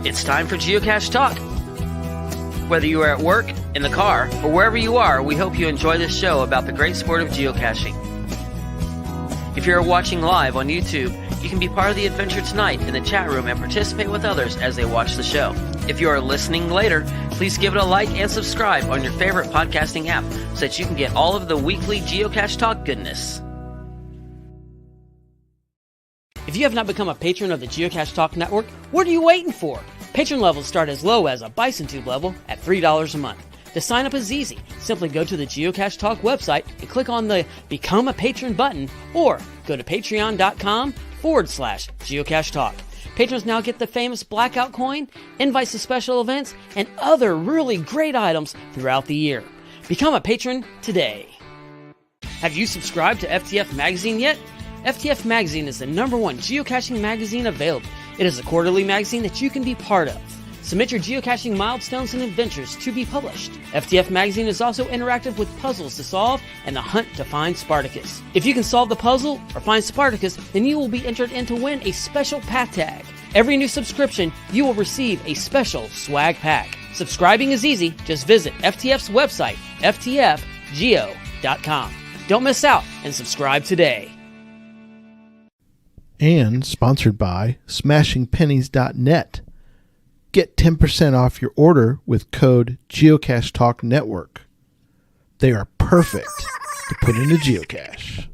It's time for Geocache Talk. Whether you are at work, in the car, or wherever you are, we hope you enjoy this show about the great sport of geocaching. If you're watching live on YouTube, you can be part of the adventure tonight in the chat room and participate with others as they watch the show. If you are listening later, please give it a like and subscribe on your favorite podcasting app so that you can get all of the weekly Geocache Talk goodness. If you have not become a patron of the Geocache Talk Network, what are you waiting for? Patron levels start as low as a Bison Tube level at $3 a month. To sign up is easy. Simply go to the Geocache Talk website and click on the Become a Patron button, or go to patreon.com/Geocache Talk. Patrons now get the famous Blackout coin, invites to special events, and other really great items throughout the year. Become a patron today. Have you subscribed to FTF Magazine yet? FTF Magazine is the #1 geocaching magazine available. It is a quarterly magazine that you can be part of. Submit your geocaching milestones and adventures to be published. FTF Magazine is also interactive with puzzles to solve and the hunt to find Spartacus. If you can solve the puzzle or find Spartacus, then you will be entered in to win a special pack tag. Every new subscription, you will receive a special swag pack. Subscribing is easy. Just visit FTF's website, ftfgeo.com. Don't miss out and subscribe today. And sponsored by smashingpennies.net. Get 10% off your order with code Geocache Talk Network. They are perfect to put in a geocache.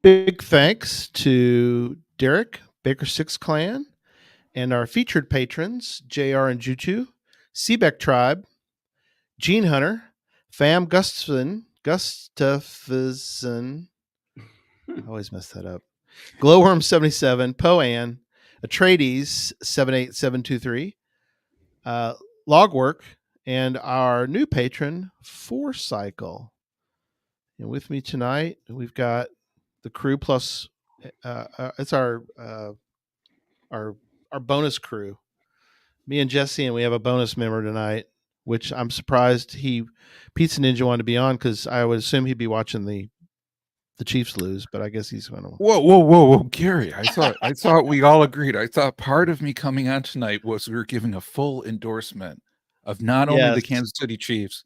Big thanks to Derek, Baker Six Clan, and our featured patrons, JR and Juju, Seebeck Tribe, Gene Hunter, Fam Gustafson, I always mess that up. Glowworm 77, Poan, Atreides 78723, Logwork, and our new patron, Fourcycle. And with me tonight, we've got the crew plus it's our bonus crew. Me and Jesse, and we have a bonus member tonight, which I'm surprised Pizza Ninja wanted to be on, because I would assume he'd be watching the Chiefs lose, but I guess he's going to. Whoa, Gary! I thought we all agreed. I thought part of me coming on tonight was we were giving a full endorsement of not only the Kansas City Chiefs,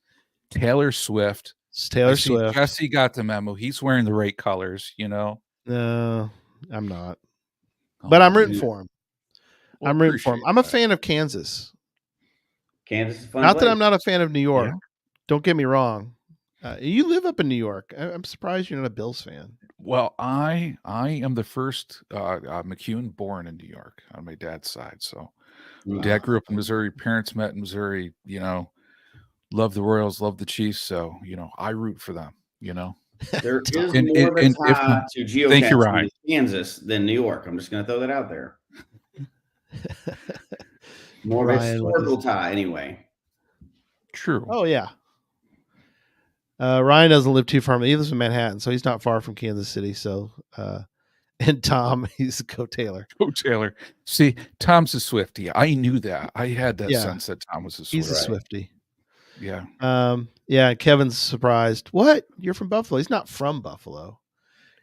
Taylor Swift. It's Taylor Swift. Jesse got the memo. He's wearing the right colors, you know. No, I'm not, but I'm rooting for him. I'm rooting for him. I'm a fan of Kansas. Kansas is fun. Not that I'm not a fan of New York. Yeah. Don't get me wrong. You live up in New York. I'm surprised you're not a Bills fan. Well, I am the first McCune born in New York on my dad's side. So Dad grew up in Missouri. Parents met in Missouri. You know, love the Royals, love the Chiefs. So, you know, I root for them, you know. There is more of a tie to geocaching in Kansas than New York. I'm just going to throw that out there. More of a historical tie anyway. True. Oh, yeah. Ryan doesn't live too far. He lives in Manhattan, so he's not far from Kansas City. So, and Tom, he's Go Taylor. Go Taylor. See, Tom's a Swiftie. I knew that. I had that sense that Tom was a Swiftie. He's a Swiftie. Yeah. Yeah. Kevin's surprised. What? You're from Buffalo? He's not from Buffalo.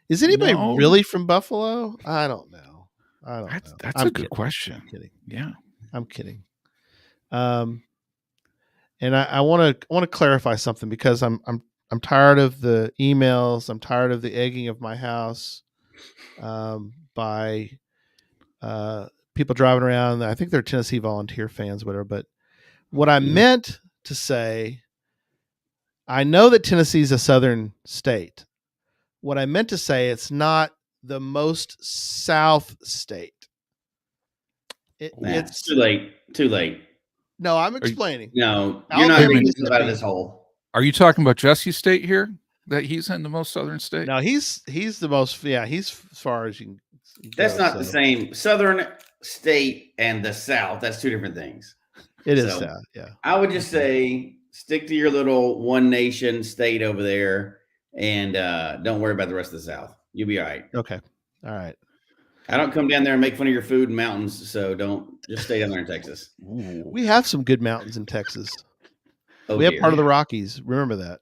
Is anybody really from Buffalo? I don't know. That's a good question. I'm kidding. Yeah. I'm kidding. And I want to clarify something, because I'm tired of the emails. I'm tired of the egging of my house by people driving around. I think they're Tennessee Volunteer fans, whatever. But what I meant to say, I know that Tennessee is a southern state. What I meant to say, it's not the most south state. It's too late. Too late. No, I'm explaining. You're not getting yourself out of this hole. Are you talking about Jesse's state here? That he's in the most southern state? No, he's the most. Yeah, he's as far as you can. That's not the same. Southern state and the South. That's two different things. It is South. Yeah. I would just say stick to your little one nation state over there, and don't worry about the rest of the South. You'll be all right. Okay. All right. I don't come down there and make fun of your food and mountains, so don't just stay down there in Texas. We have some good mountains in Texas. We have part of the Rockies. Remember that.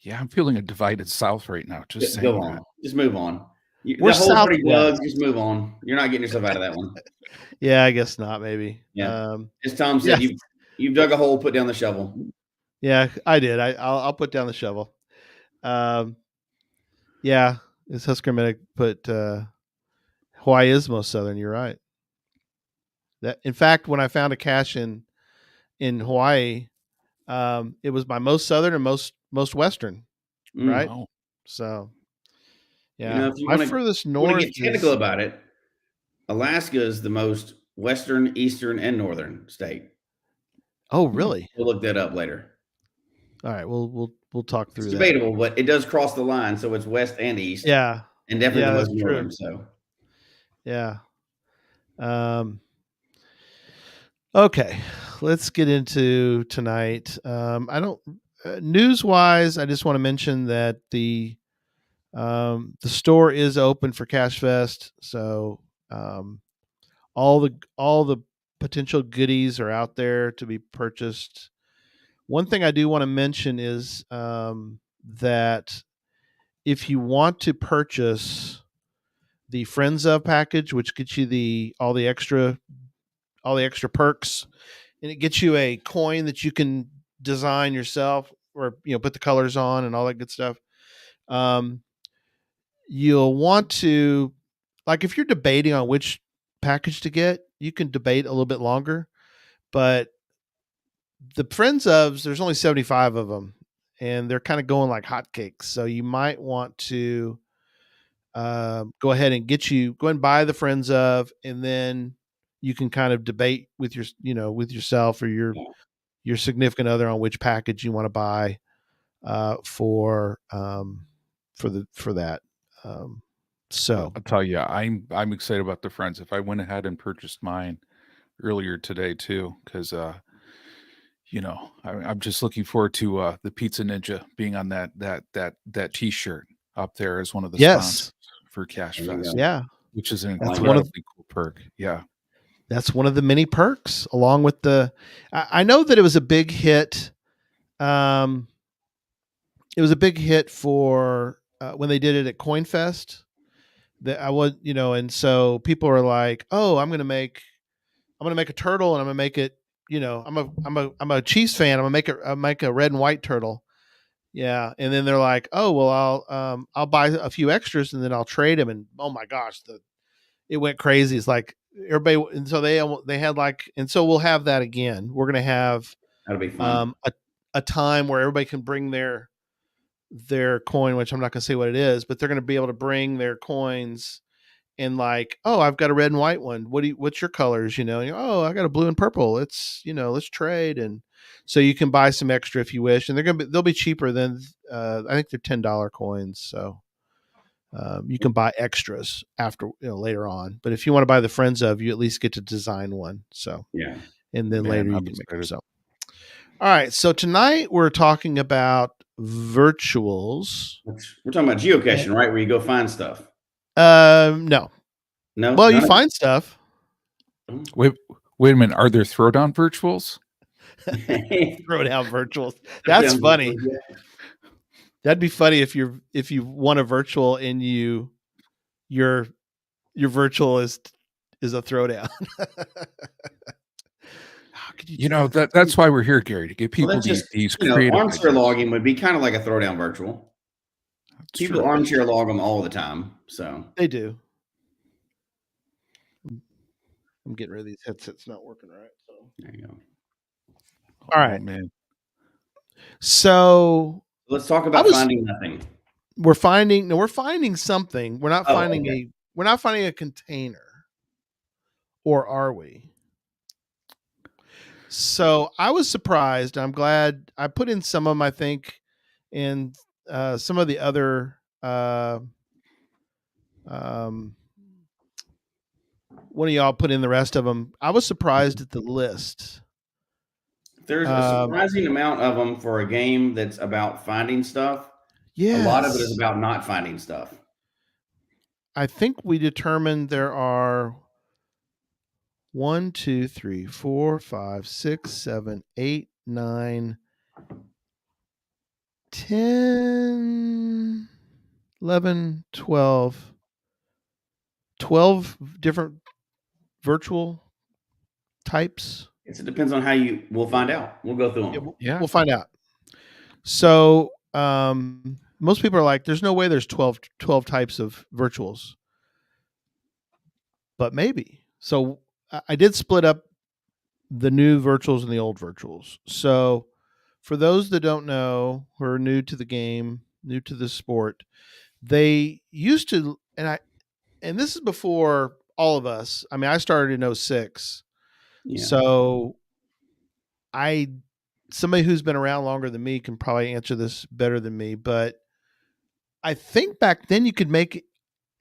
Yeah, I'm feeling a divided South right now. Just go on. Just move on. We're The whole dirty southwest. bug, just move on. You're not getting yourself out of that one. Yeah, I guess not. Maybe. Yeah. As Tom said, Yes. you've dug a hole, put down the shovel. Yeah, I did. I'll put down the shovel. Yeah, as Husker Medic put, Hawaii is most southern. You're right. That in fact, when I found a cache in Hawaii, it was my most southern and most western. Right. Wow. So You yeah, know, if you my want to furthest get north technical is. about it, Alaska is the most western, eastern, and northern state. Oh, really? We'll look that up later. All right. We'll talk It's through that. debatable, but it does cross the line, so it's west and east, Yeah. and definitely Yeah, the that's most true. northern. So Yeah. Okay, let's get into tonight. I don't news wise. I just want to mention that the store is open for Cache Fest, so all the potential goodies are out there to be purchased. One thing I do want to mention is that if you want to purchase the Friends of package, which gets you all the extra perks, and it gets you a coin that you can design yourself, or put the colors on and all that good stuff. You'll want to, like, if you're debating on which package to get, you can debate a little bit longer, but the Friends ofs, there's only 75 of them, and they're kind of going like hotcakes, so you might want to go ahead and go and buy the Friends of, and then you can kind of debate with with yourself or your significant other on which package you want to buy for that. So I'll tell you, I'm excited about the Friends. If I went ahead and purchased mine earlier today too, because I'm just looking forward to the Pizza Ninja being on that T-shirt up there as one of the sponsors yes, for Cache there you Fest, go. yeah, which is an that's incredibly cool perk. Yeah. that's one of the many perks, along with I know that it was a big hit. It was a big hit for when they did it at CoinFest. That I was, and so people are like, "Oh, I'm gonna make a turtle, and I'm gonna make it. I'm a Chiefs fan. I'll make a red and white turtle. Yeah, and then they're like, "Oh, well, I'll buy a few extras, and then I'll trade them." And oh my gosh, it went crazy. It's like everybody, and so they had like, and so we'll have that again. We're gonna have that'll be fun. a time where everybody can bring their coin, which I'm not gonna say what it is, but they're gonna be able to bring their coins and like, oh, I've got a red and white one. What's your colors? Oh, I got a blue and purple. Let's trade. And so you can buy some extra if you wish. And they'll be cheaper than, I think they're $10 coins. So you can buy extras after, later on. But if you want to buy the Friends of, you at least get to design one. So, Yeah. and then Man, later you I'm can make excited. them. So, all right. So tonight we're talking about virtuals. We're talking about geocaching, right? Where you go find stuff. No. No, Well, you none of find stuff. Wait a minute. Are there throwdown virtuals? it? Throw down virtuals. That's funny. That'd be funny if you want a virtual and your virtual is a throwdown. How could you? That's why we're here, Gary, to give people Well, that's these just creative armchair ideas. logging would be kind of like a throwdown virtual. That's People true. armchair log them all the time. So They do. I'm getting rid of these headsets not working right. So there you go. all right. Oh, man. So Let's talk about finding nothing. we're finding something. We're not finding okay. a container, or are we? So I was surprised. I'm glad I put in some of them, I think, and some of the other one of y'all put in the rest of them. I was surprised at the list. There's a surprising amount of them for a game that's about finding stuff. Yes. A lot of it is about not finding stuff. I think we determined there are 1, 2, 3, 4, 5, 6, 7, 8, 9, 10, 11, 12. 12 different virtual types? It depends on how you. We'll find out. We'll go through them. Yeah. We'll find out. So most people are like, there's no way there's 12 types of virtuals. But maybe. So I did split up the new virtuals and the old virtuals. So for those that don't know, who are new to the game, new to the sport, they used to, and this is before all of us. I mean, I started in 06. Yeah. So somebody who's been around longer than me can probably answer this better than me, but I think back then you could make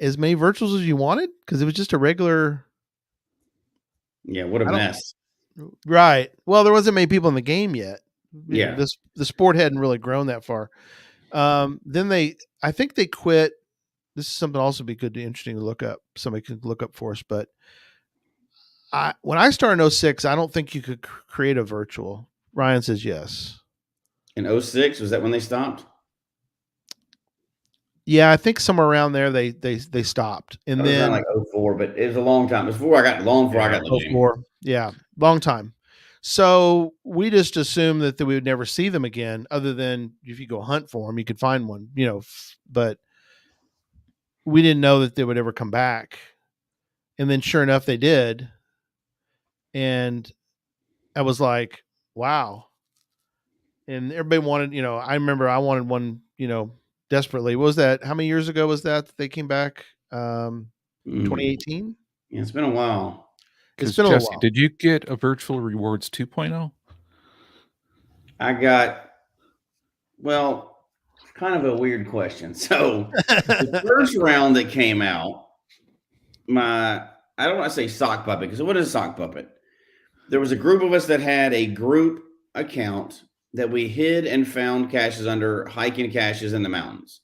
as many virtuals as you wanted because it was just a regular. Yeah. What a mess. Right. Well, there wasn't many people in the game yet. Yeah. The sport hadn't really grown that far. Then I think they quit. This is something also be good to interesting to look up. Somebody could look up for us. But when I started in 06, I don't think you could create a virtual. Ryan says yes. In 06, was that when they stopped? Yeah, I think somewhere around there they stopped. And then like 04, but it was a long time. It was before I got the game. 04. Yeah, long time. So we just assumed that we would never see them again, other than if you go hunt for them, you could find one, but we didn't know that they would ever come back. And then sure enough, they did. And I was like, wow. And everybody wanted, I remember I wanted one, desperately. What was that? How many years ago was that they came back? 2018? Yeah, it's been a while. It's been a Jesse, while. did you get a virtual rewards 2.0? I got, well, kind of a weird question. So the first round that came out, I don't want to say sock puppet, because what is a sock puppet? There was a group of us that had a group account that we hid and found caches under, hiking caches in the mountains.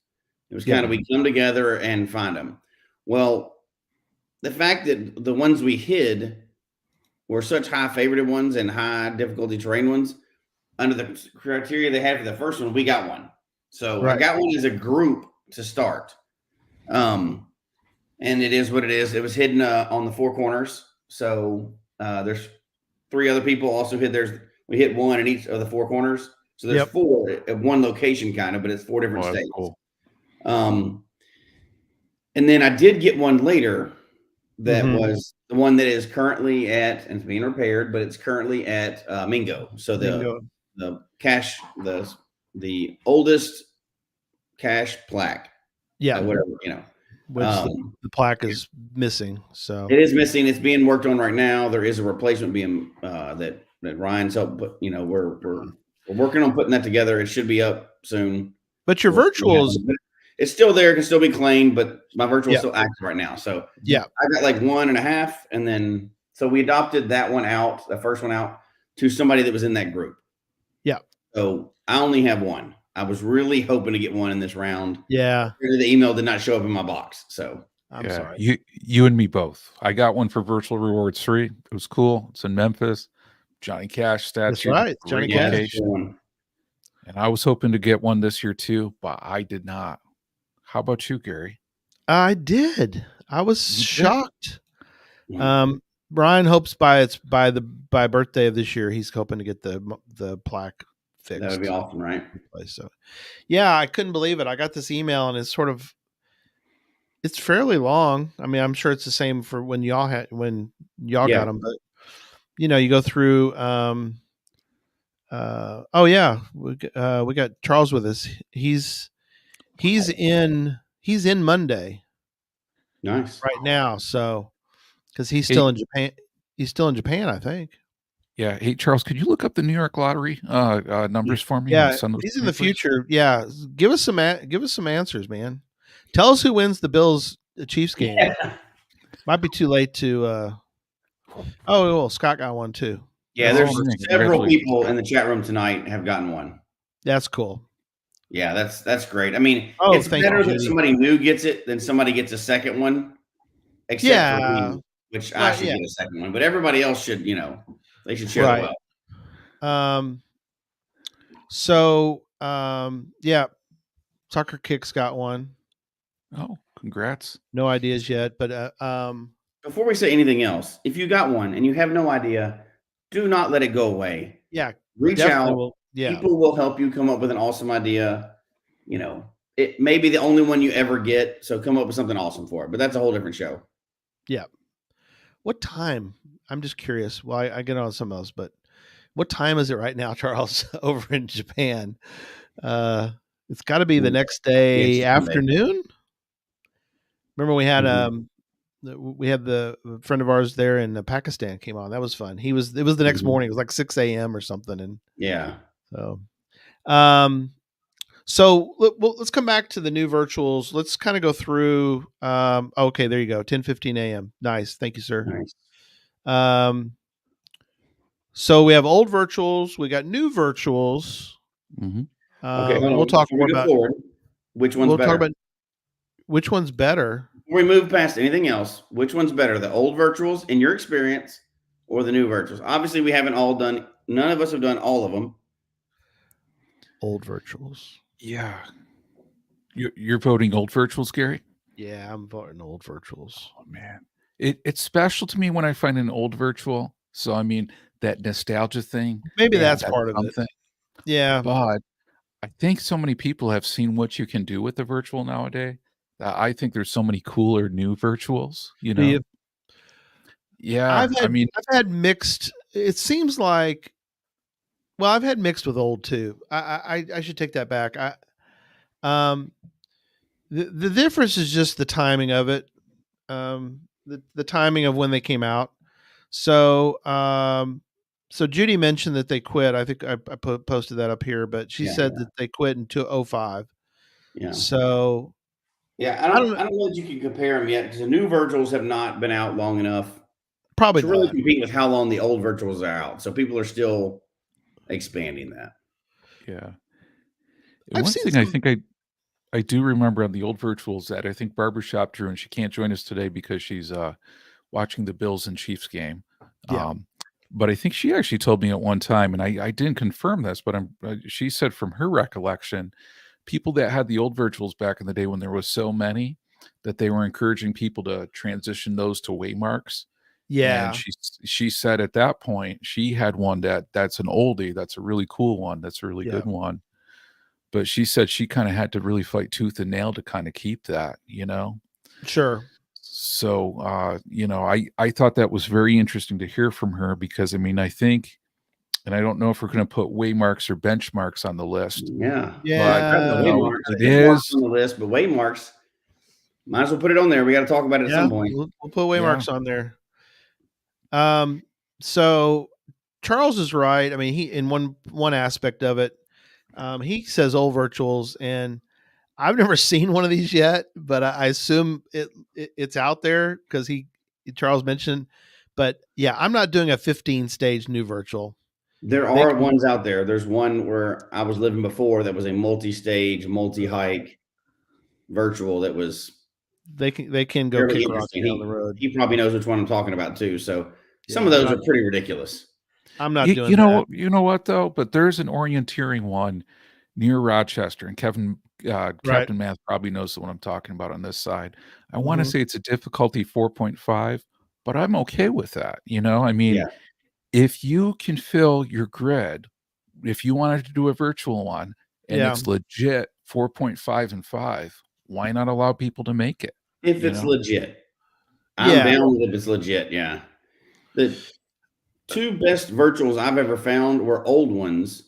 It was kind of, we come together and find them. Well, the fact that the ones we hid were such high favorited ones and high difficulty terrain ones, under the criteria they had for the first one, we got one. So I got one as a group to start. And it is what it is. It was hidden on the four corners. So there's 3 other people also hid theirs. We hit one in each of the 4 corners. So there's 4 at one location kind of, but it's 4 different states. Cool. And then I did get one later that was the one that is currently at, and it's being repaired, but it's currently at Mingo. So the cache, the oldest cache plaque. Whatever, Which the plaque is missing. So it is missing. It's being worked on right now. There is a replacement being that Ryan's helped put. We're working on putting that together. It should be up soon. But your virtuals, it's still there. It can still be claimed, but my virtual is still active right now. So I got like 1.5, and then so we adopted that one out, the first one out, to somebody that was in that group. Yeah. So I only have one. I was really hoping to get one in this round. Yeah. The email did not show up in my box. So I'm sorry. You and me both. I got one for Virtual Rewards 3. It was cool. It's in Memphis. Johnny Cash statue. That's right. Johnny Cash. And I was hoping to get one this year too, but I did not. How about you, Gary? I did. I was shocked. Brian hopes by birthday of this year, he's hoping to get the plaque fixed. That would be awesome, right? So, yeah, I couldn't believe it. I got this email, and it's fairly long. I mean, I'm sure it's the same for when y'all got them, but you go through. We got Charles with us. He's in Monday. Nice. Right now, so because he's still in Japan. He's still in Japan, I think. Yeah. Hey, Charles, could you look up the New York Lottery numbers for me? Yeah, he's in the future. Yeah, give us some answers, man. Tell us who wins the Bills Chiefs game. Yeah. Might be too late to. Scott got one too. Yeah, there's several people in the chat room tonight have gotten one. That's cool. Yeah, that's great. I mean, it's better that somebody new gets it than somebody gets a second one. Except for me, which I should get a second one, but everybody else should, they should share the wealth. So, Soccer Kick's got one. Oh, Congrats. No ideas yet, but Before we say anything else, if you got one and you have no idea, do not let it go away. yeah, Reach definitely out. will. Yeah, People will help you come up with an awesome idea. You know, it may be the only one you ever get, so come up with something awesome for it. But that's a whole different show. yeah. What time? I'm just curious. Well, I get on some of those, but what time is it right now, Charles, over in Japan? It's got to be the next day It's Sunday. afternoon. Remember we had Mhm. we had the friend of ours there in Pakistan came on. That was fun. It was the next Mhm. morning. It was like 6 a.m. or something, and Yeah. so um let's come back to the new virtuals. Let's kind of go through. Okay, there you go. 10:15 a.m. Nice, thank you, sir. Nice. So we have old virtuals. We got new virtuals. Mm-hmm. Okay, hold We'll on. talk Before more we go about. forward, which one's We'll talk better? about which one's better. Before we move past anything else, which one's better, the old virtuals in your experience or the new virtuals? Obviously, we haven't all done, none of us have done all of them. Old virtuals. Yeah. You're voting old virtuals, Gary? Yeah, I'm voting old virtuals. Oh man. It's special to me when I find an old virtual. So I mean that nostalgia thing. Maybe Yeah, that's That's part of it. something. Yeah, But I think so many people have seen what you can do with the virtual nowadays. That I think there's so many cooler new virtuals, you do you? know? Yeah. I mean, I've had mixed. It seems like. Well, I've had mixed with old too. I should take that back. Um the difference is just the timing of it. The timing of when they came out. So so Judy mentioned that they quit. I think I posted that up here, but she yeah, said that they quit in 2005. yeah. So Yeah, I don't know. I don't know that you can compare them yet because the new virtuals have not been out long enough Probably to really not. compete with how long the old virtuals are out. So people are still expanding that. yeah. And I've one seen thing some. I do remember on the old virtuals that I think Barbershop drew, and she can't join us today because she's watching the Bills and Chiefs game. Yeah, But I think she actually told me at one time, and I didn't confirm this, but she said from her recollection, people that had the old virtuals back in the day when there was so many that they were encouraging people to transition those to waymarks. And yeah, she said at that point she had one that's an oldie, that's a really cool one, that's a really yeah. good one. But she said she kind of had to really fight tooth and nail to kind of keep that, you know. Sure. So you know, I thought that was very interesting to hear from her because I mean, I think, and I don't know if we're going to put waymarks or benchmarks on the list, Yeah. but That's the you Yeah, know, waymarks. it I hit marks is, on the list, but waymarks, might as well put it on there. We got to talk about it at yeah. some point. We'll put yeah, waymarks on there. So Charles is right. I mean, he in one aspect of it, he says old virtuals, and I've never seen one of these yet, but I assume it's out there because Charles mentioned. But yeah, I'm not doing a 15 stage new virtual. There They are can ones out there. There's one where I was living before that was a multi-stage, multi-hike virtual that was they can go fairly kick rocks interesting. down the road. He probably knows which one I'm talking about too. So some Yeah, of those are pretty ridiculous. I'm not doing that. you know what though, but there's an orienteering one near Rochester, and Right. Captain Math probably knows the one I'm talking about on this side. I want to Hmm. say it's a difficulty 4.5, but I'm okay with that. You know, I mean, Yeah. if you can fill your grid, if you wanted to do a virtual one and Yeah. it's legit 4.5 and 5, why not allow people to make it? If You it's know? legit, I'm Yeah. down with if it's legit. Yeah. The two best virtuals I've ever found were old ones,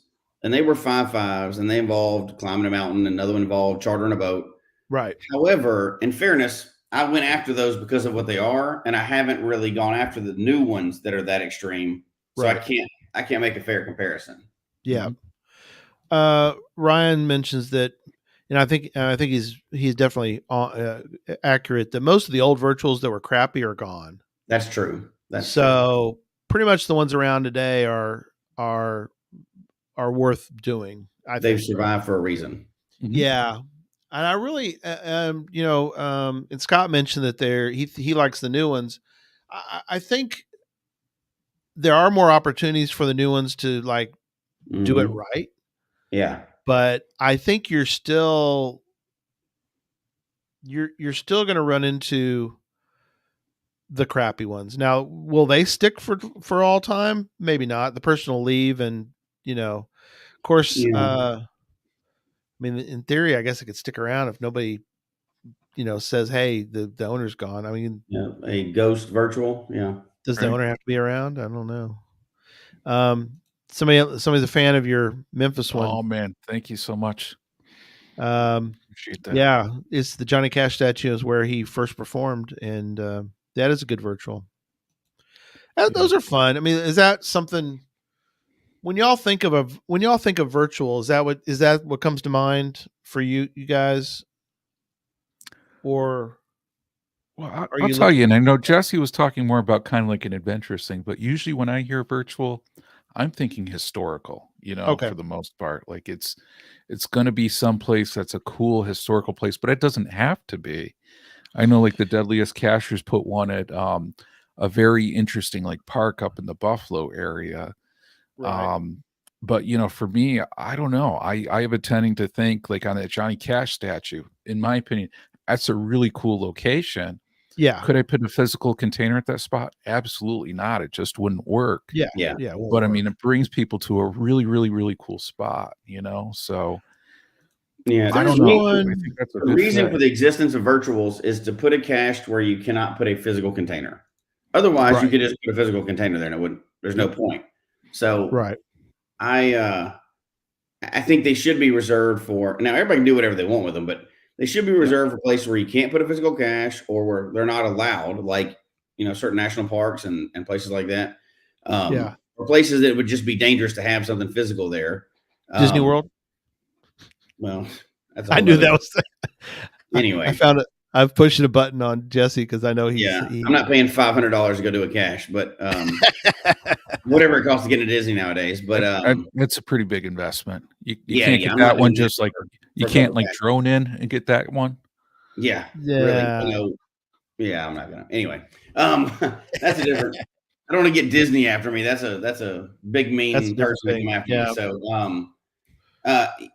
and they were 5.5s, and they involved climbing a mountain. Another one involved chartering a boat. Right. However, in fairness, I went after those because of what they are, and I haven't really gone after the new ones that are that extreme. So Right. I can't make a fair comparison. Yeah. Mhm. Ryan mentions that, and I think he's definitely accurate that most of the old virtuals that were crappy are gone. That's true. That's true. So pretty much the ones around today are worth doing. I They've think. survived for a reason. Mhm. Yeah, and I really, and Scott mentioned that he likes the new ones. I think there are more opportunities for the new ones to like do it Mhm. right, Yeah. but I think you're still you're still going to run into the crappy ones. Now, will they stick for all time? Maybe not. The person will leave, and of course, Yeah. I mean, in theory, I guess it could stick around if nobody, says, "Hey, the owner's gone." I mean, Yeah. A ghost virtual. Yeah. does the Right. owner have to be around? I don't know. Somebody's a fan of your Memphis one. Oh man, thank you so much. Um, Appreciate that. yeah, it's the Johnny Cash statue is where he first performed, and that is a good virtual. Those are fun. I mean, is that something when y'all think of virtual? Is that what comes to mind for you guys, or Well, are I'll you tell looking? you, and I know Jesse was talking more about kind of like an adventurous thing, but usually when I hear virtual, I'm thinking historical, Okay, for the most part. Like it's going to be someplace that's a cool historical place, but it doesn't have to be. I know like the Deadliest Cachers put one at a very interesting like park up in the Buffalo area. right, Um, but for me, I don't know. I have a tending to think like on that Johnny Cash statue, in my opinion, that's a really cool location. yeah, Could I put a physical container at that spot? Absolutely not. It just wouldn't work. yeah, Yeah. yeah. It won't But I work. mean, it brings people to a really, really, really cool spot, So Yeah. I There's don't know. I one. think that's a The good reason fit. for the existence of virtuals is to put a cache where you cannot put a physical container. Otherwise, you Right. could just put a physical container there, and it would. There's no Yep. point. So Right. I think they should be reserved for now. Everybody can do whatever they want with them, but they should be Yep. reserved for places where you can't put a physical cache or where they're not allowed, like certain national parks and places like that, Yeah. or places that would just be dangerous to have something physical there. Disney World. Well, that's a I whole knew nother. that was. I Anyway, found it. I've pushed a button on Jesse because I know yeah, he I'm not paying $500 to go do a cache, but whatever it costs to get into Disney nowadays. But It's a pretty big investment. You yeah, can't yeah, get I'm that not one doing that just like you for a can't couple like caches. drone in and get that one. Yeah, really, yeah. yeah, I'm not gonna. Anyway, that's a different. I don't want to get Disney after me. That's a big That's a mean different person to thing. come after me. Yeah. So,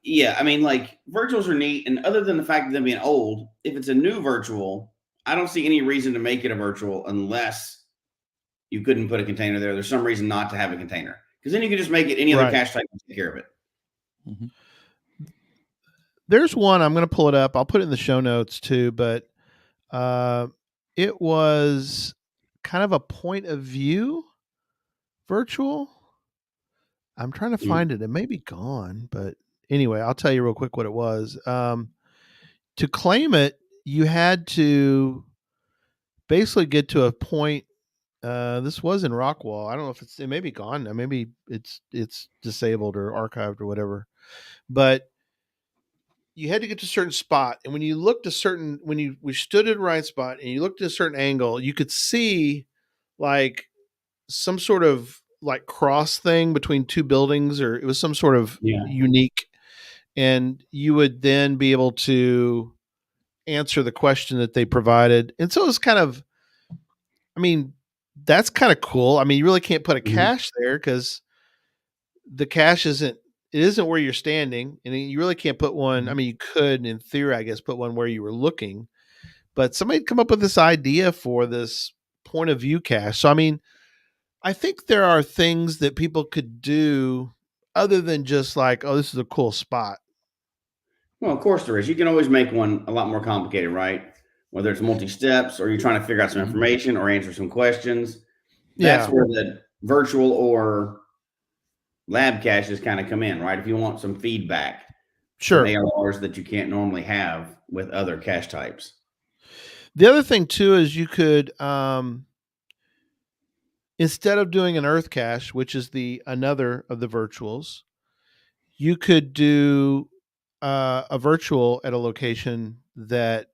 yeah, I mean, like virtuals are neat, and other than the fact of them being old, if it's a new virtual, I don't see any reason to make it a virtual unless you couldn't put a container there. There's some reason not to have a container because then you can just make it any other Right. cache type and take care of it. Mhm. There's one. I'm going to pull it up. I'll put it in the show notes too. But it was kind of a point of view virtual. I'm trying to find it. It may be gone, but anyway, I'll tell you real quick what it was. To claim it, you had to basically get to a point. This was in Rockwall. I don't know if it may be gone now. Maybe it's disabled or archived or whatever. But you had to get to a certain spot, and when you looked we stood at the right spot and you looked at a certain angle, you could see like some sort of like cross thing between two buildings, or it was some sort of Yeah. unique, and you would then be able to answer the question that they provided. And so it was kind of, I mean, that's kind of cool. I mean, you really can't put a Mhm. cache there because the cache isn't where you're standing, and you really can't put one. I Mhm. mean, you could, in theory, I guess, put one where you were looking, but somebody had come up with this idea for this point of view cache. So, I mean, I think there are things that people could do other than just like, oh, this is a cool spot. Well, of course there is. You can always make one a lot more complicated, right? Whether it's multi steps or you're trying to figure out some Mhm. information or answer some questions. That's Yeah, where the virtual or lab caches kind of come in, right? If you want some feedback, some sure. ARs that you can't normally have with other cache types. The other thing too is you could, instead of doing an Earth cache, which is the another of the virtuals, you could do a virtual at a location that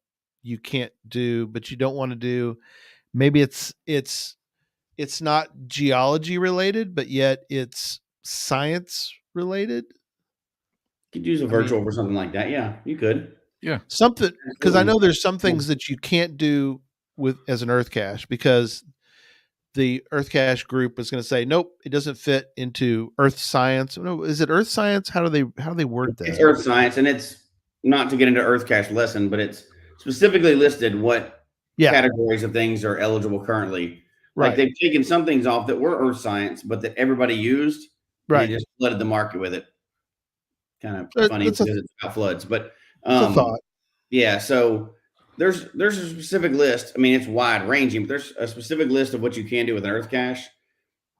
you can't do, but you don't want to do. Maybe it's not geology related, but yet it's science related. You could use a I mean, virtual for something like that. Yeah, you could. Yeah. something, because I Absolutely. know there's some Yeah. things that you can't do with as an Earth cache because the Earth Cache group was going to say, nope, it doesn't fit into Earth science. No, is it Earth science? How do they word It's that? earth science, and it's not to get into earth cache lesson, but it's specifically listed what Yeah. categories of things are eligible currently. Like Right. they've taken some things off that were earth science, but that everybody used, and Right. they just flooded the market with it. Kind of funny That's because it's about floods, but a thought. yeah. So there's a specific list. I mean, it's wide ranging, but there's a specific list of what you can do with an earth cache.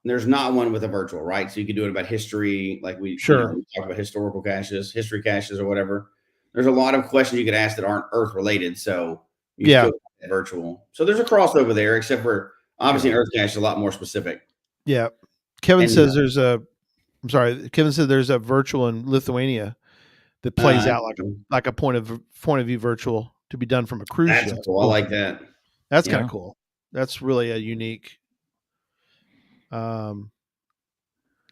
There's not one with a virtual, right? So you can do it about history, like we we talk about historical caches, history caches, or whatever. There's a lot of questions you could ask that aren't earth related, so you still get virtual. So there's a crossover there, except for obviously an earth cache is a lot more specific. Yeah. Kevin says there's a. I'm sorry. Kevin said there's a virtual in Lithuania that plays out like a point of view virtual to be done from a cruise ship. Cool. I like that. That's kind of cool. That's really a unique.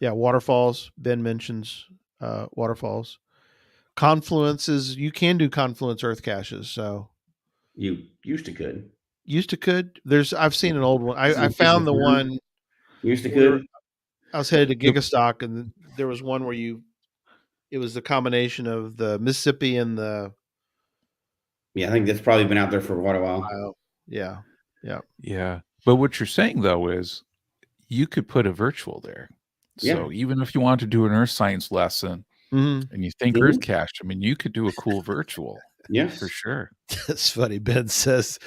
Waterfalls. Ben mentions waterfalls. Confluences. You can do confluence earth caches. So you used to could. I've seen an old one. I found the one. Used to could. I was headed to Gigastock, and there was one where it was the combination of the Mississippi and the. Yeah, I think that's probably been out there for quite a while. Yeah. But what you're saying though is, you could put a virtual there. So even if you want to do an earth science lesson, and you think earth cache, I mean, you could do a cool virtual. Yeah, for sure. That's funny. Ben says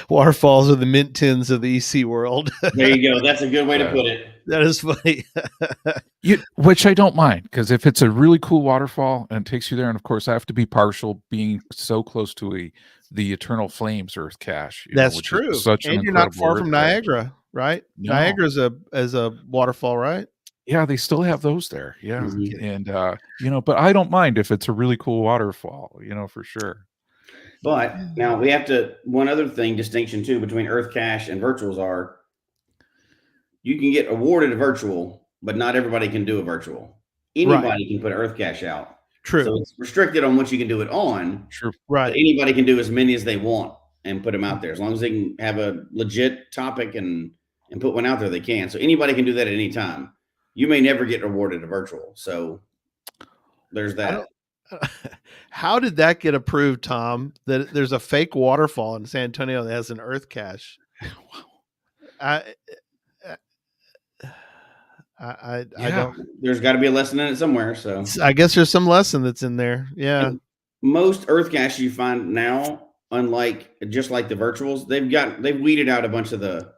waterfalls are the mint tins of the EC world. There you go. That's a good way to put it. That is funny. Which I don't mind, because if it's a really cool waterfall and it takes you there, and of course I have to be partial being so close to the Eternal Flames earth cache. That's true. And you're not far from Niagara, right? No. Niagara is a waterfall, right? Yeah, they still have those there. Yeah. And but I don't mind if it's a really cool waterfall, for sure. But now we have one other distinction too between earth cache and virtuals are, you can get awarded a virtual, but not everybody can do a virtual. Anybody can put an earth cache out. True. So it's restricted on what you can do it on. True. Right. But anybody can do as many as they want and put them out there. As long as they can have a legit topic and put one out there, they can. So anybody can do that at any time. You may never get awarded a virtual. So there's that. How did that get approved, Tom? That there's a fake waterfall in San Antonio that has an earth cache. I don't. There's got to be a lesson in it somewhere. So I guess there's some lesson that's in there. Yeah. And most earth caches you find now, just like the virtuals, they've weeded out a bunch of the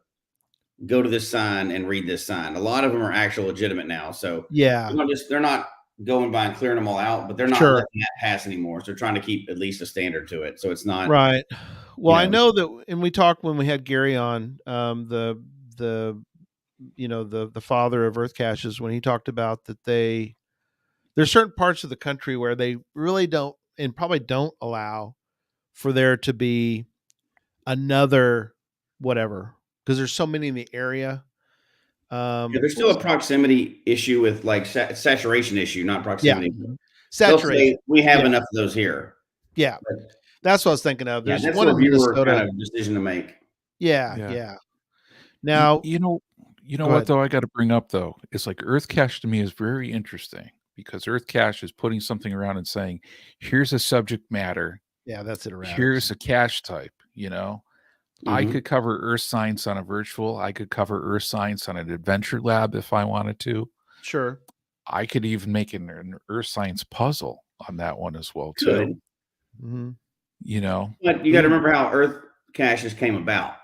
go to this sign and read this sign. A lot of them are actual legitimate now. So they're not going by and clearing them all out, but they're not letting that pass anymore. So they're trying to keep at least a standard to it. So it's not right. Well, I know that, and we talked when we had Gary on, the father of earth caches, when he talked about that there's certain parts of the country where they really don't, and probably don't allow for there to be another whatever, because there's so many in the area. There's still a proximity issue with saturation issue, not proximity. Yeah. Saturation. We have enough of those here. Yeah. That's what I was thinking of. There's that's one in Minnesota. Kind of decision to make. Yeah. Now, you know what though, I got to bring up though, it's like earth cache to me is very interesting, because earth cache is putting something around and saying, here's a subject matter. Yeah, that's it. Here's a cache type, I could cover earth science on a virtual. I could cover earth science on an adventure lab if I wanted to. Sure. I could even make an earth science puzzle on that one as well too. Mm-hmm. But you got to remember how earth caches came about.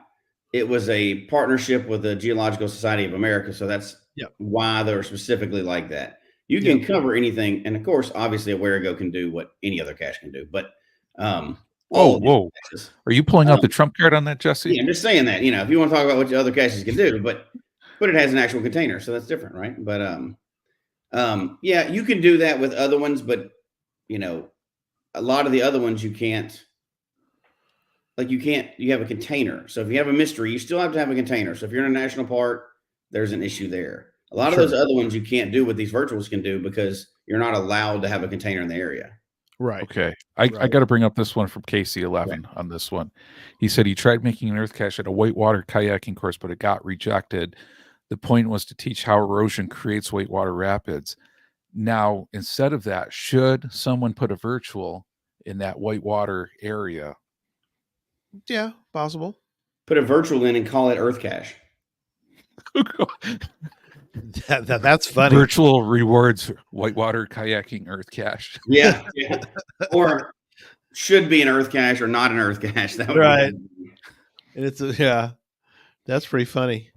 It was a partnership with the Geological Society of America. So that's why they're specifically like that. You can cover anything. And of course, obviously a Wherigo can do what any other cache can do, but, whoa. Are you pulling out the trump card on that, Jesse? Yeah, I'm just saying that, if you want to talk about what the other caches can do, but it has an actual container. So that's different, right? But, you can do that with other ones, but, a lot of the other ones you can't. You have a container. So if you have a mystery, you still have to have a container. So if you're in a national park, there's an issue there. A lot of those other ones you can't do what these virtuals can do, because you're not allowed to have a container in the area. Right. Okay. I got to bring up this one from KC11 on this one. He said he tried making an earth cache at a whitewater kayaking course, but it got rejected. The point was to teach how erosion creates whitewater rapids. Now, instead of that, should someone put a virtual in that whitewater area Yeah, possible. Put a virtual in and call it Earth Cache. That's funny. Virtual rewards, whitewater kayaking, Earth Cache. Yeah, yeah. Or should be an Earth Cache or not an Earth Cache. That would Right. be And it's that's pretty funny.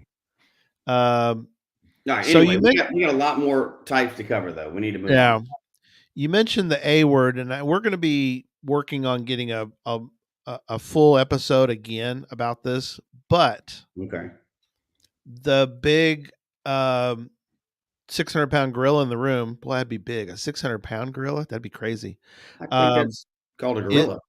all right. So Anyway, you we got a lot more types to cover, though. We need to move on. You mentioned the A word, and we're going to be working on getting a full episode again about this. But Okay. the big 600-pound gorilla in the room, boy, that'd be big. A 600-pound gorilla, that'd be crazy. I think that's called a gorilla.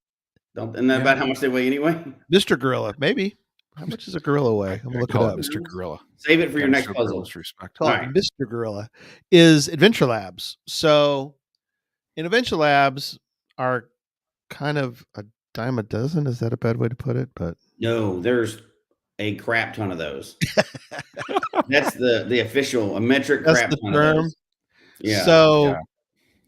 Isn't that about how much they weigh anyway? Mr. Gorilla, maybe. How much does a gorilla weigh? I'm gonna look it up. Mr. Gorilla. Save it for your next puzzle. Respect. Call it Mr. Gorilla. Is Adventure Labs. So in Adventure Labs are kind of a dime a dozen. Is that a bad way to put it? But no, there's a crap ton of those. That's the official, a metric crap ton of those. Yeah. So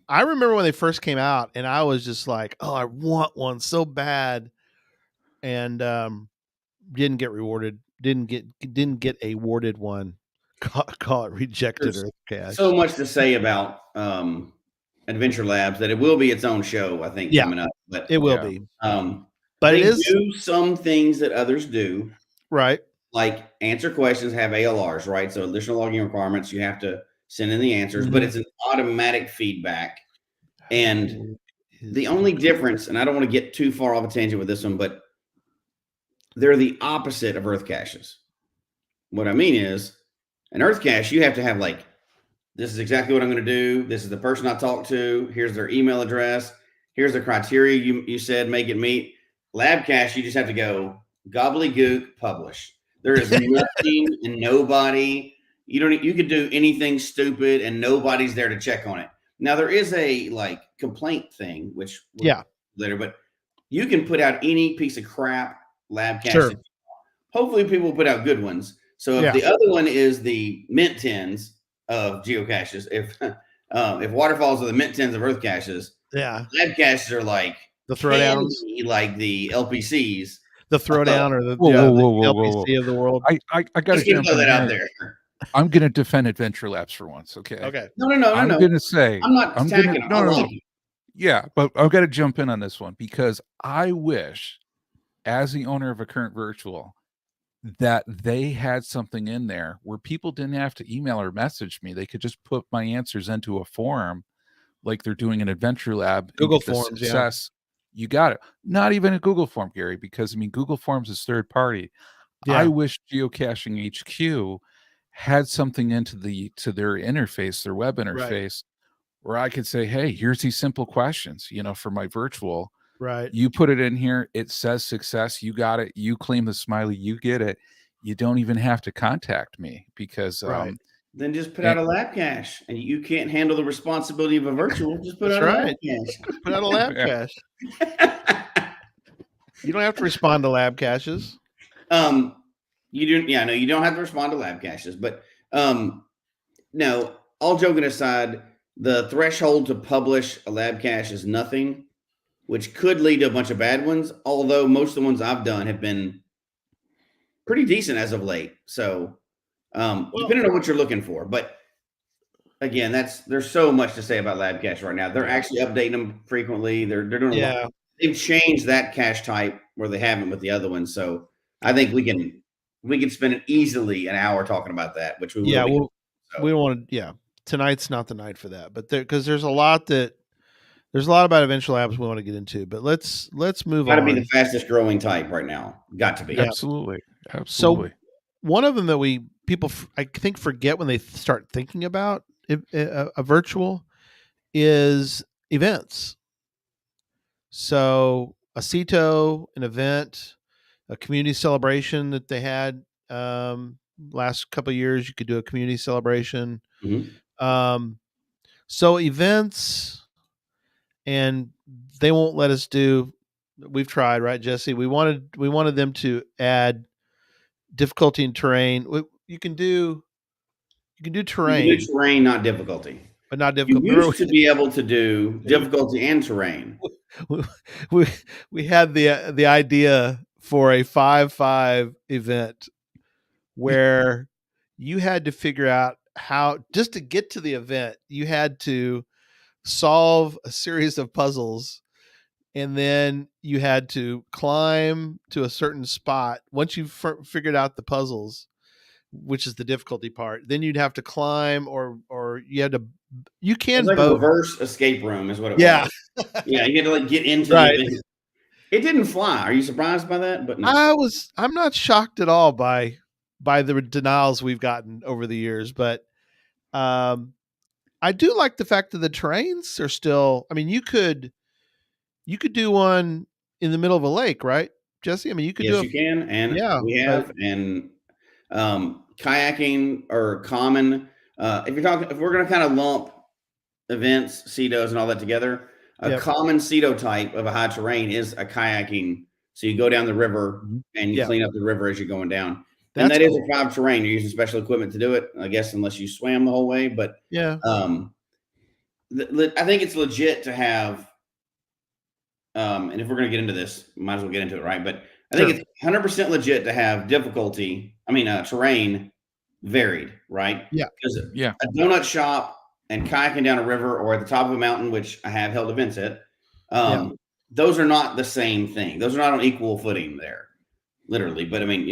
I remember when they first came out, and I was just like, "Oh, I want one so bad," and didn't get rewarded. Didn't get awarded one. Call it rejected Earth Cache. So much to say about Adventure Labs that it will be its own show, I think, coming up. But it will be. But they do some things that others do, right? Like answer questions have ALRs, right? So additional logging requirements, you have to send in the answers, but it's an automatic feedback. And the only difference, and I don't want to get too far off a tangent with this one, but they're the opposite of Earth Caches. What I mean is, an Earth Cache, you have to have like, this is exactly what I'm going to do. This is the person I talked to. Here's their email address. Here's the criteria you said make it meet. Lab Cache, you just have to go gobbledygook, publish. There is nothing and nobody. You could do anything stupid and nobody's there to check on it. Now there is a like complaint thing, which later, but you can put out any piece of crap lab cache. Sure. Hopefully people will put out good ones. So if the other one is the mint tins of geocaches, if waterfalls are the mint tins of Earth caches, lab caches are like the throwdowns, like the LPCs. The throwdown or the LPC of the world. I got to jump that out there. I'm going to defend Adventure Labs for once. Okay. No. I'm going to say I'm not attacking. No. Yeah, but I've got to jump in on this one because I wish, as the owner of a current virtual, that they had something in there where people didn't have to email or message me. They could just put my answers into a form, like they're doing an Adventure Lab. Google Forms. Success. You got it. Not even a Google form, Gary, because I mean, Google Forms is third party. I wish Geocaching HQ had something to their interface, their web interface, where I could say, hey, here's these simple questions, for my virtual. Right. You put it in here. It says success. You got it. You claim the smiley. You get it. You don't even have to contact me because then just put out a lab cache, and you can't handle the responsibility of a virtual. Just put out a lab cache. Put out a lab cache. You don't have to respond to lab caches. You do. Yeah, no, you don't have to respond to lab caches. But no, all joking aside, the threshold to publish a lab cache is nothing, which could lead to a bunch of bad ones. Although most of the ones I've done have been pretty decent as of late. So. Depending on what you're looking for, but again, there's so much to say about lab cache right now. They're actually updating them frequently. They're doing a lot. They've changed that cache type where they haven't with the other ones. So I think we can spend easily an hour talking about that, which we will. We don't want to. Yeah, tonight's not the night for that, but because there's a lot about Adventure Labs we want to get into. But let's move on. Got to be the fastest growing type right now. Got to be. Absolutely. So one of them that people I think forget when they start thinking about a virtual is events. So a CETO, an event, a community celebration that they had last couple of years, you could do a community celebration. Mm-hmm. So events, and they won't let us do. We've tried, right, Jesse? We wanted them to add difficulty in terrain. You can do terrain. You can do terrain, not difficulty. But not difficult. You used to be able to do difficulty and terrain. We had the idea for a 5-5 event where you had to figure out how, just to get to the event, you had to solve a series of puzzles, and then you had to climb to a certain spot. Once you figured out the puzzles, which is the difficulty part, then you'd have to climb, or you It's can like a boat. reverse escape room is what it Yeah. was. Yeah, you had to like get into Right. the event. It didn't fly. Are you surprised by that? But no. I'm not shocked at all by the denials we've gotten over the years, but I do like the fact that the terrains are still, I mean, you could do one in the middle of a lake, right, Jesse? I mean, you could Yes, do you can, and yeah, we but have, and kayaking or common. If we're going to kind of lump events, CETOs, and all that together, a yep, common CETO type of a high terrain is a kayaking. So you go down the river Mhm. and you Yeah. clean up the river as you're going down, and that's that is cool. a 5 terrain. You're using special equipment to do it, I guess, unless you swam the whole way. But Yeah, um, I think it's legit to have. And if we're going to get into this, might as well get into it, right? But I think sure. it's 100% legit to have terrain varied, right? Yeah. Because Yeah. a donut shop and kayaking down a river or at the top of a mountain, which I have held events at, those are not the same thing. Those are not on equal footing there, literally. But I mean,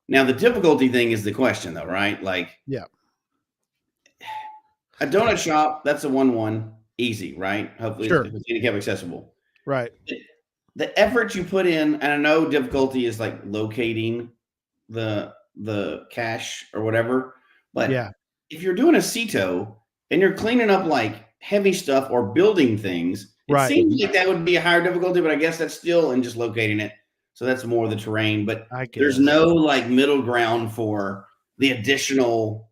now the difficulty thing is the question, though, right? Like, Yeah. a donut shop, that's a 1-1, easy, right? Hopefully, Sure. if it's handicap accessible. Right. The effort you put in, and I know difficulty is like locating the cache or whatever, but Yeah. if you're doing a CETO and you're cleaning up like heavy stuff or building things, it Right. seems like that would be a higher difficulty, but I guess that's still in just locating it. So that's more the terrain, but I guess there's no like middle ground for the additional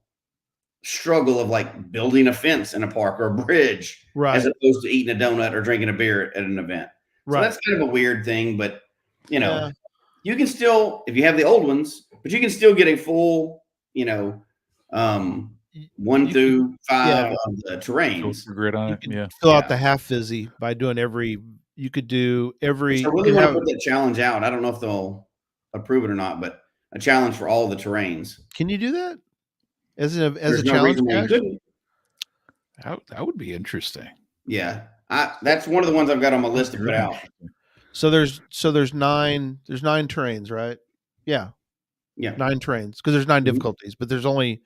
struggle of like building a fence in a park or a bridge right. as opposed to eating a donut or drinking a beer at an event. So Right. that's kind of a weird thing, but Yeah. you can still, if you have the old ones, but you can still get a full, 1 You through 5 yeah. of the Go terrains. for grid on You it. could Yeah. fill out Yeah. the half fizzy by doing you could do every, So I you really could want have, to put that challenge out. I don't know if they'll approve it or not, but a challenge for all the terrains. can you do that as a There's no challenge reason why you cache? couldn't. That would be interesting. Yeah. That's one of the ones I've got on my list to put Really out. interesting. So there's nine terrains, right? Yeah. Yeah. 9 terrains, because there's 9 Mhm. difficulties, but there's only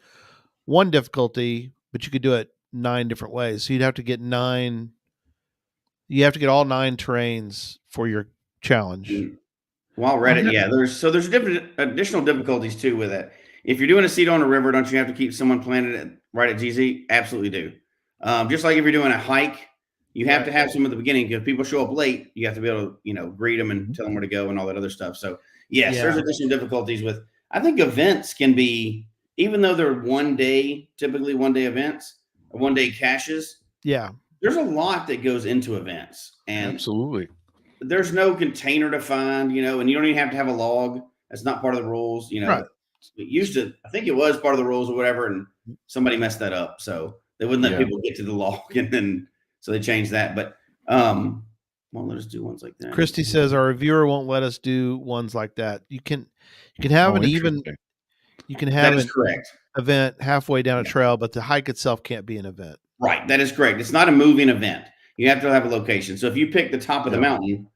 one difficulty, but you could do it 9 different ways. So you'd have to get all 9 terrains for your challenge. While Reddit, yeah, there's different additional difficulties too with it. If you're doing a seat on a river, don't you have to keep someone planted it right at GZ? Absolutely do. Just like if you're doing a hike, you have to have some at the beginning because people show up late. You have to be able to, greet them and tell them where to go and all that other stuff. So yes, there's Yeah. additional difficulties with. I think events can be, even though they're typically 1 day events or 1 day caches. Yeah. There's a lot that goes into events, and Absolutely. there's no container to find, and you don't even have to have a log. That's not part of the rules. Right. It used to, I think it was part of the rules or whatever, and somebody messed that up. So they wouldn't let Yeah. people get to the log, and then so they changed that. But won't let us do ones like that. Christy says our reviewer won't let us do ones like that. You can have an even Interesting. you can That have is an correct. event halfway down a trail, but the hike itself can't be an event. Right. That is correct. It's not a moving event. You have to have a location. So if you pick the top of the mountain,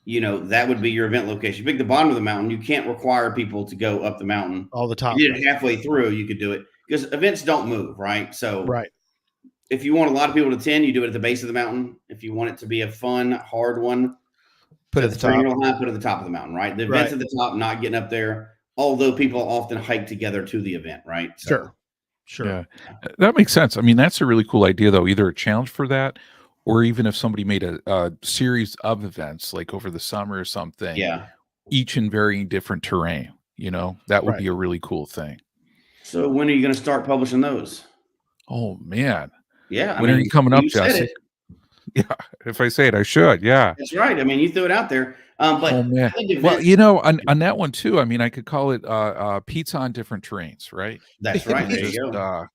that would be your event location. You pick the bottom of the mountain, you can't require people to go up the mountain. All the top. If you did it halfway through, you could do it because events don't move, right? So Right. if you want a lot of people to attend, you do it at the base of the mountain. If you want it to be a fun, hard one, Put it at the top. Put it at the top of the mountain, right? The event's at the top, not getting up there. Although people often hike together to the event, right? So, Sure. Yeah, that makes sense. I mean, that's a really cool idea, though. Either a challenge for that, or even if somebody made a series of events, like over the summer or something. Yeah. Each in varying different terrain. That would Right. be a really cool thing. So when are you going to start publishing those? Oh man, Yeah. when are you coming up, you said Jesse? it. Yeah, if I say it, I should. Yeah. That's right. I mean, you threw it out there. But Oh man. I think Well, events- on that one too. I mean, I could call it pizza on different terrains, right? that's right. There you Just, go.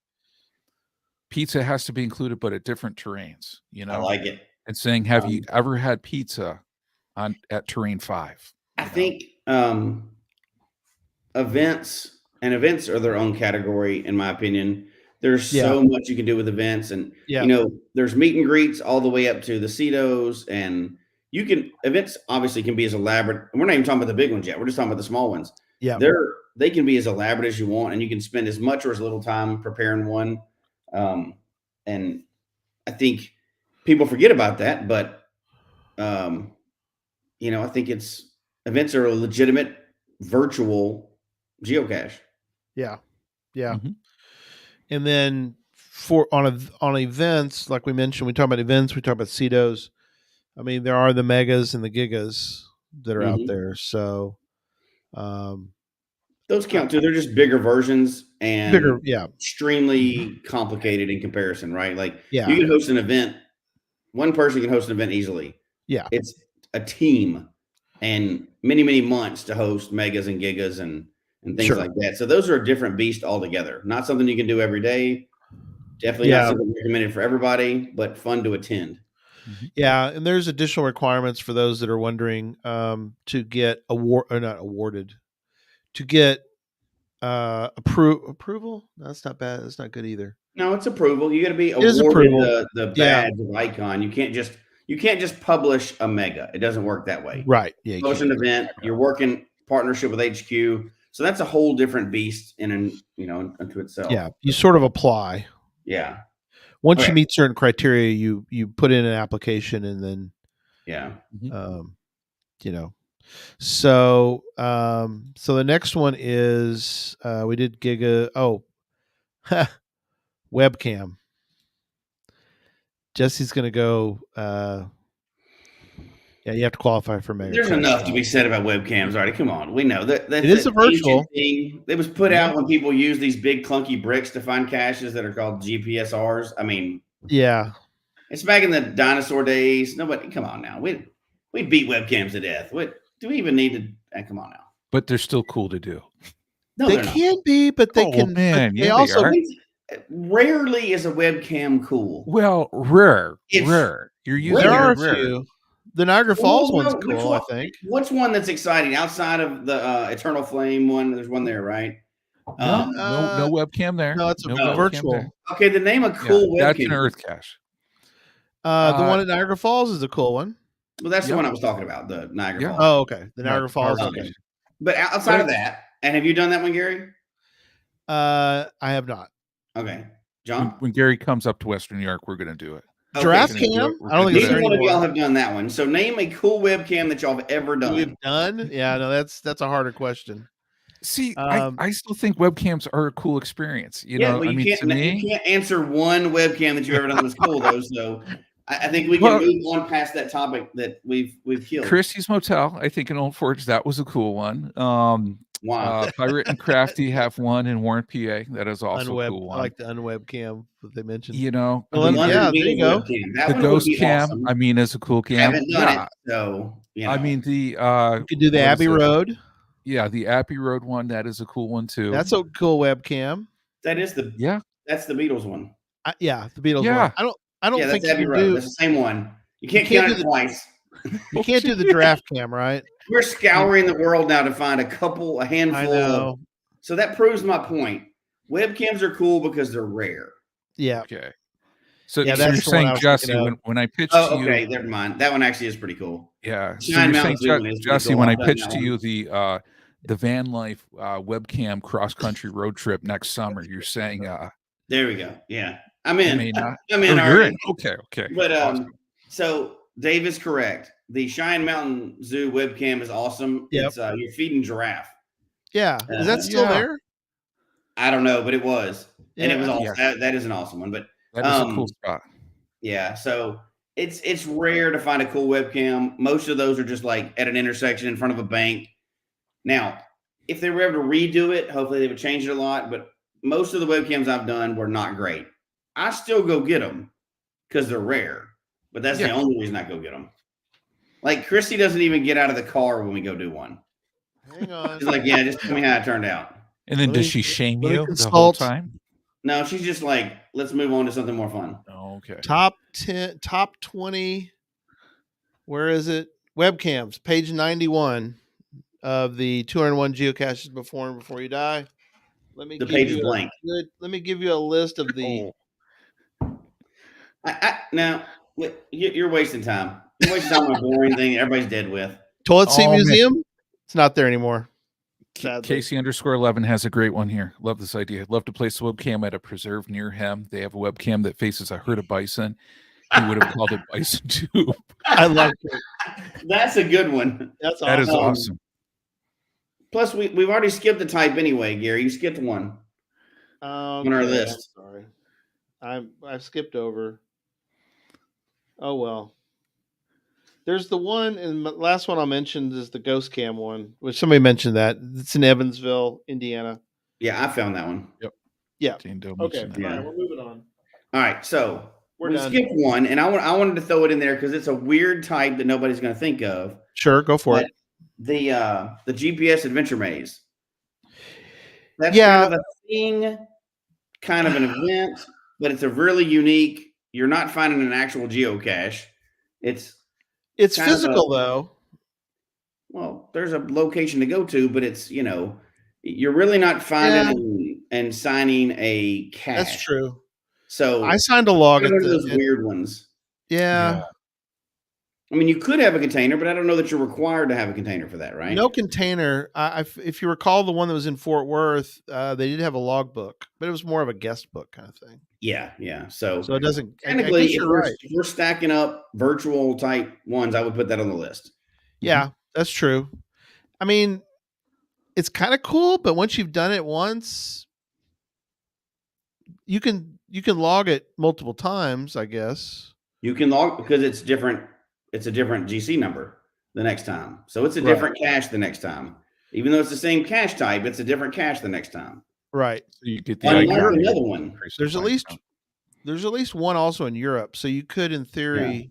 pizza has to be included, but at different terrains. I like it. And saying, have you ever had pizza at terrain 5? I think events are their own category, in my opinion. There's so much you can do with events, and there's meet and greets all the way up to the CETOs, and events obviously can be as elaborate. And we're not even talking about the big ones yet. We're just talking about the small ones. Yeah. They can be as elaborate as you want, and you can spend as much or as little time preparing one. And I think people forget about that, but I think events are a legitimate virtual geocache. Yeah. Yeah. Mm-hmm. And then on events, like we mentioned, we talk about events, we talk about CETOs. I mean, there are the megas and the gigas that are out there. So those count too. They're just bigger versions and extremely Mm-hmm. complicated in comparison, right? Like you can host an event. One person can host an event easily. Yeah. It's a team and many, many months to host megas and gigas and things like that. So those are a different beast altogether. Not something you can do every day. Definitely not something recommended for everybody, but fun to attend. Yeah, and there's additional requirements for those that are wondering to get to get approval. No, that's not bad. That's not good either. No, it's approval. You got to be awarded the badge of icon. You can't just publish a mega. It doesn't work that way. Right. Yeah. Publish an event. You're working partnership with HQ, so that's a whole different beast unto itself. Yeah, you sort of apply. Yeah. Once you meet certain criteria, you put in an application, and then So the next one is we did Giga. Webcam. Jesse's gonna go. You have to qualify for mega. There's enough to be said about webcams already. Come on, we know that it is a virtual thing. It was put out when people use these big clunky bricks to find caches that are called GPSRs. I mean, it's back in the dinosaur days. Nobody, come on now. We beat webcams to death. What do we even need to? Come on now. But they're still cool to do. No, they can be, but they can. Man, they also. Rarely is a webcam cool. Well, rare. You're using there are rare. Few. The Niagara Falls one's cool, I think. What's one that's exciting outside of the Eternal Flame one? There's one there, right? No webcam there. No, it's a virtual. There. Okay, the name of cool webcam. That's an Earth cache. The one at Niagara Falls is a cool one. Well, that's the one I was talking about, the Niagara Falls. Oh, okay. The Niagara Falls. Okay. But outside of that, and have you done that one, Gary? I have not. Okay. John? When Gary comes up to Western New York, we're going to do it. Giraffe cam? I don't think neither one of y'all have done that one. So name a cool webcam that y'all have ever done. We've done? Yeah, no, that's a harder question. See, I still think webcams are a cool experience. You can't answer one webcam that you've ever done that was cool, though. So I think we can move on past that topic that we've killed. Christie's Motel, I think in Old Forge, that was a cool one. Wow. Pirate and Crafty have one in Warren, PA. That is also a cool one. I like the unwebcam that they mentioned. There you go. The Ghost Cam, awesome. I mean, is a cool cam. I haven't done it, so I mean, you could do the Abbey Road. Yeah, the Abbey Road one. That is a cool one too. That's a cool webcam. That is the That's the Beatles one. The Beatles one. I don't think that's Abbey Road. That's the same one. You can't count it twice. You can't do the giraffe cam, right? We're scouring the world now to find a handful. So that proves my point. Webcams are cool because they're rare. Yeah. Okay. So you're saying, Jesse, when I pitched to you. Okay, never mind. That one actually is pretty cool. Yeah. So you're saying, Jesse, when I pitched to you the van life webcam cross country road trip next summer, you're saying. There we go. Yeah. I'm in. I'm in. You're in. Okay. But so Dave is correct. The Cheyenne Mountain Zoo webcam is awesome. Yep. It's you're feeding giraffe. Yeah. Is that still there? I don't know, but it was. And it was awesome. Yeah. That is an awesome one. But that is a cool spot. Yeah. So it's rare to find a cool webcam. Most of those are just like at an intersection in front of a bank. Now, if they were ever to redo it, hopefully they would change it a lot. But most of the webcams I've done were not great. I still go get them because they're rare. But that's the only reason I go get them. Like, Christy doesn't even get out of the car when we go do one. Hang on. She's like, just tell me how it turned out. And then does she shame you the whole time? No, she's just like, let's move on to something more fun. Oh, okay. Top 10, top 20. Where is it? Webcams, page 91. of the 201 geocaches before you die. Let me The give page is you blank. let me give you a list of the. Now you're wasting time. You're wasting time on a boring thing everybody's dead with. Toilet Seat Oh, man. Museum. It's not there anymore. Sadly. Casey_11 has a great one here. Love this idea. Love to place a webcam at a preserve near him. They have a webcam that faces a herd of bison. He would have called it Bison Tube. I like it. That's a good one. That's awesome. That is awesome. Plus, we've already skipped the type anyway, Gary. You skipped one on our list. I'm sorry, I've skipped over. Oh well. There's the one, and the last one I'll mention is the Ghost Cam one, which somebody mentioned that it's in Evansville, Indiana. Yeah, I found that one. Yep. Yeah. Jane Doe Okay. mentioned that. Yeah. All right, we're moving on. All right, so We're we done. skipped one, and I wanted to throw it in there because it's a weird type that nobody's going to think of. Sure, go for it. The GPS adventure maze. That's Yeah. kind of a thing, kind of an event, but it's a really unique. You're not finding an actual geocache. It's kind of physical though. Well, there's a location to go to, but it's you're really not finding and signing a cache. That's true. So I signed a log one at of those weird ones. Yeah. I mean, you could have a container, but I don't know that you're required to have a container for that, right? No container. If you recall the one that was in Fort Worth, they did have a logbook, but it was more of a guest book kind of thing. Yeah. So it doesn't. Technically, you're right. If we're stacking up virtual type ones, I would put that on the list. Yeah, that's true. I mean, it's kind of cool, but once you've done it once, you can log it multiple times, I guess. You can log because it's different. It's a different GC number the next time. So it's a different cache the next time. Even though it's the same cache type, it's a different cache the next time. Right. So you get the another one. There's at least one also in Europe. So you could, in theory,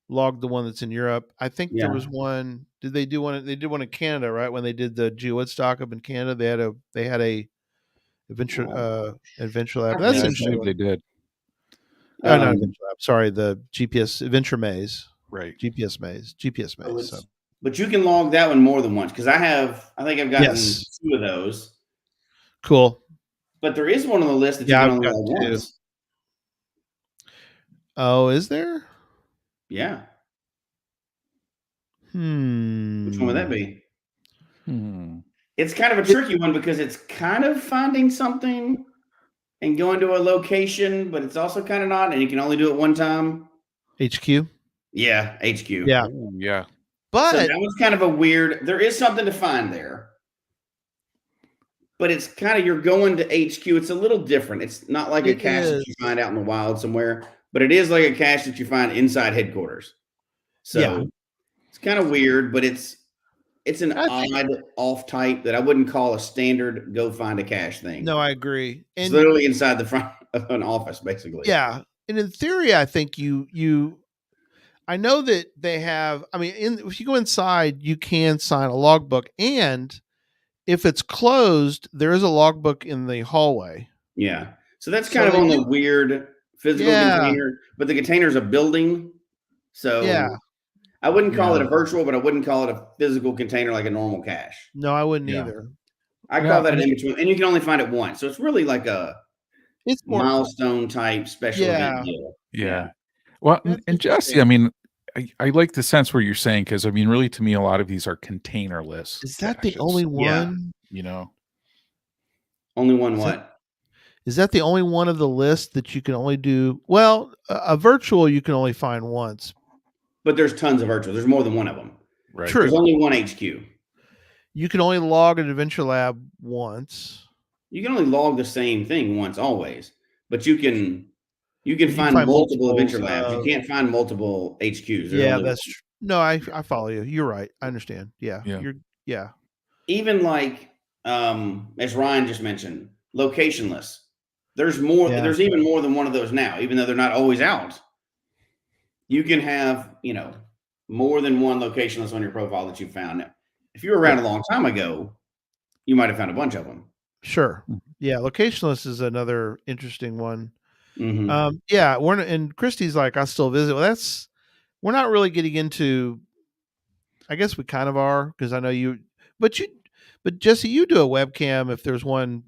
log the one that's in Europe. I think there was one. Did they do one? They did one in Canada, right? When they did the Geowoodstock up in Canada, they had a adventure lab. That's interesting. They did. Not adventure lab. Sorry, the GPS adventure maze. Right. GPS maze. So. But you can log that one more than once because I think I've gotten 2 of those. Cool. But there is one on the list that you can only log once. Oh, is there? Yeah. Which one would that be? It's kind of a tricky one because it's kind of finding something and going to a location, but it's also kind of not, and you can only do it one time. HQ? Yeah, HQ. Yeah. Ooh, yeah. But so that was kind of a weird. There is something to find there, but it's kind of you're going to HQ. It's a little different. It's not like a cache that you find out in the wild somewhere, but it is like a cache that you find inside headquarters. So it's kind of weird, but it's an odd off type that I wouldn't call a standard go find a cache thing. No, I agree. It's literally inside the front of an office, basically. Yeah. And in theory, I think I know that they have, if you go inside, you can sign a logbook. And if it's closed, there is a logbook in the hallway. Yeah. So that's kind of on the weird physical container, but the container is a building. So I wouldn't call it a virtual, but I wouldn't call it a physical container like a normal cache. No, I wouldn't either. I call that an in between, and you can only find it once. So it's really like it's more milestone type special event deal. Yeah. Well, and Jesse, I like the sense where you're saying, because really to me, a lot of these are container lists. Is that the only one? Only one what? Is that the only one of the list that you can only do? Well, a virtual you can only find once. But there's tons of virtual. There's more than one of them. Right. True. There's only one HQ. You can only log an adventure lab once. You can only log the same thing once always, but you can find multiple adventure labs. You can't find multiple HQs. That's true. No, I follow you. You're right. I understand. Yeah. Even like as Ryan just mentioned, locationless. There's more. There's even more than one of those now, even though they're not always out. You can have more than one locationless on your profile that you found. If you were around a long time ago, you might have found a bunch of them. Sure. Yeah. Locationless is another interesting one. Mm-hmm. And Christy's like, I still visit. Well, we're not really getting into, I guess we kind of are, because I know But Jesse, you do a webcam if there's one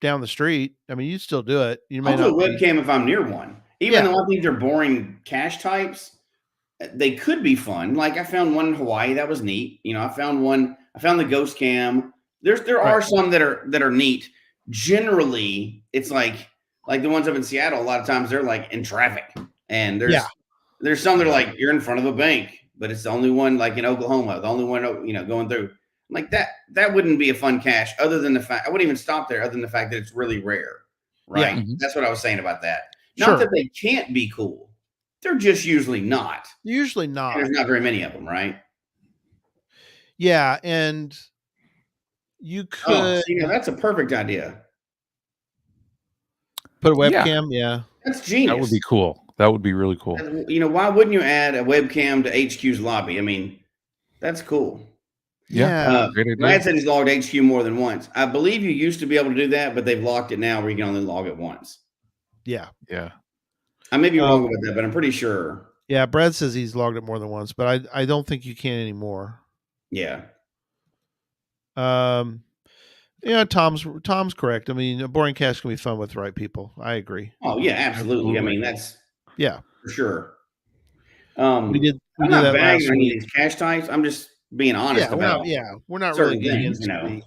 down the street. I mean, you still do it. You may I'll do a not be. webcam if I'm near one. Even Yeah. though I think they're boring cache types, they could be fun. Like I found one in Hawaii that was neat. I found the ghost cam. There are some that are neat. Generally, it's like the ones up in Seattle. A lot of times they're like in traffic, and there's some that are like you're in front of a bank, but it's the only one, like in Oklahoma, the only one going through. Like that wouldn't be a fun cache, other than the fact I wouldn't even stop there, other than the fact that it's really rare, right? Yeah. That's what I was saying about that. Sure. Not that they can't be cool; they're just usually not. Usually not. And there's not very many of them, right? Yeah, and you could that's a perfect idea. Put a webcam. Yeah. That's genius. That would be cool. That would be really cool. Why wouldn't you add a webcam to HQ's lobby? I mean, that's cool. Yeah. Brad said he's logged HQ more than once. I believe you used to be able to do that, but they've locked it now where you can only log it once. Yeah. Yeah. I may be wrong about that, but I'm pretty sure. Yeah, Brad says he's logged it more than once, but I don't think you can anymore. Yeah. Tom's correct. I mean, a boring cache can be fun with the right people. I agree. Oh yeah, absolutely. I mean, that's for sure. We did I'm that not bagging last any week. of these cache types. I'm just being honest about. We're not certain really getting things, into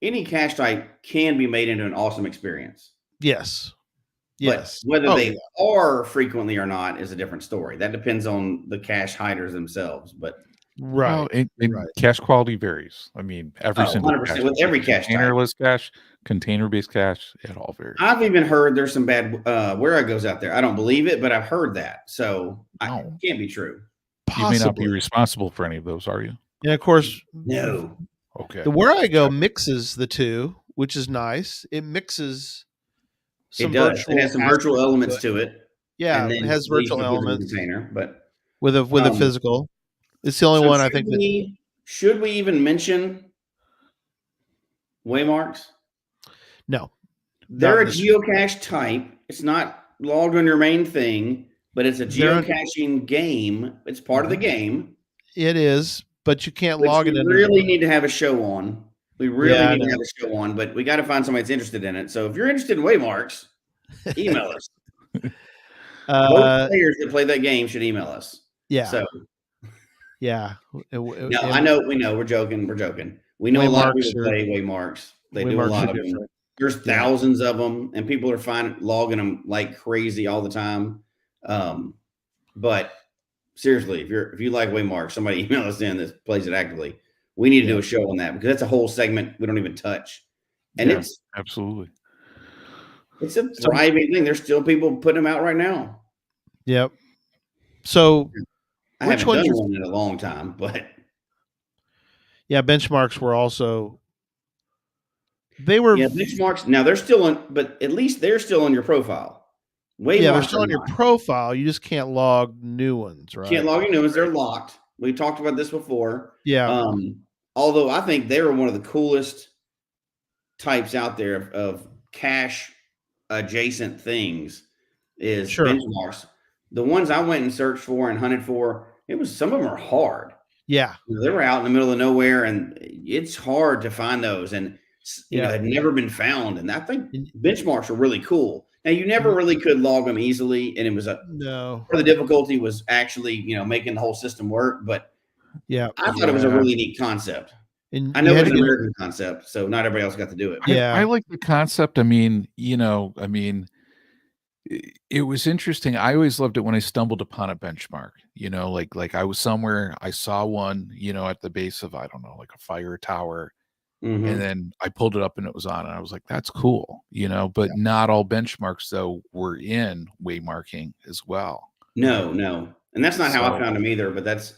any cache type can be made into an awesome experience. Yes. But whether they are frequently or not is a different story. That depends on the cache hiders themselves. But cache quality varies. I mean, every single 100% cache, with every cache type. containerless cache, container-based cache, it all varies. I've even heard there's some bad where goes out there. I don't believe it, but I've heard that. So it can't be true. You may not be responsible for any of those, are you? And of course, no. Okay. The Where I Go mixes the two, which is nice. It mixes. It does. It has some virtual elements to it. Yeah, and then it has virtual elements. Container, but with a physical. It's the only one I think should we even mention waymarks? No. They're a geocache type. It's not logged on your main thing, but it's a geocaching game. It's part of the game. It is, but you can't log it in. We really need to have a show on. We really need to have a show on, but we got to find somebody that's interested in it. So if you're interested in waymarks, email us. Both players that play that game should email us. Yeah. So yeah. I know. We know. We're joking. We know a lot of people play waymarks. They do a lot of them. There's thousands of them, and people are logging them like crazy all the time. But seriously, if you like waymarks, somebody email us in that plays it actively. We need to do a show on that because that's a whole segment we don't even touch. And it's absolutely. It's a thriving thing. There's still people putting them out right now. Yep. So I haven't done one in a long time, but benchmarks were also benchmarks. Now they're still on, but at least they're still on your profile. They're still on your profile. You just can't log new ones, right? Can't log new ones. They're locked. We talked about this before. Yeah. Although I think they were one of the coolest types out there of cache adjacent things is benchmarks. The ones I went and searched for and hunted for, some of them are hard. Yeah. They were out in the middle of nowhere, and it's hard to find those, and had never been found. And I think benchmarks are really cool. Now you never really could log them easily, and it was part of the difficulty was actually making the whole system work. But I thought it was a really neat concept. And I know it's an American concept, so not everybody else got to do it. Yeah, I like the concept. I mean, it was interesting. I always loved it when I stumbled upon a benchmark. Like I was somewhere, I saw one, at the base of, I don't know, like a fire tower. Mm-hmm. And then I pulled it up and it was on, and I was like, that's cool, but not all benchmarks though were in waymarking as well. No. And that's not how I found them either, but that's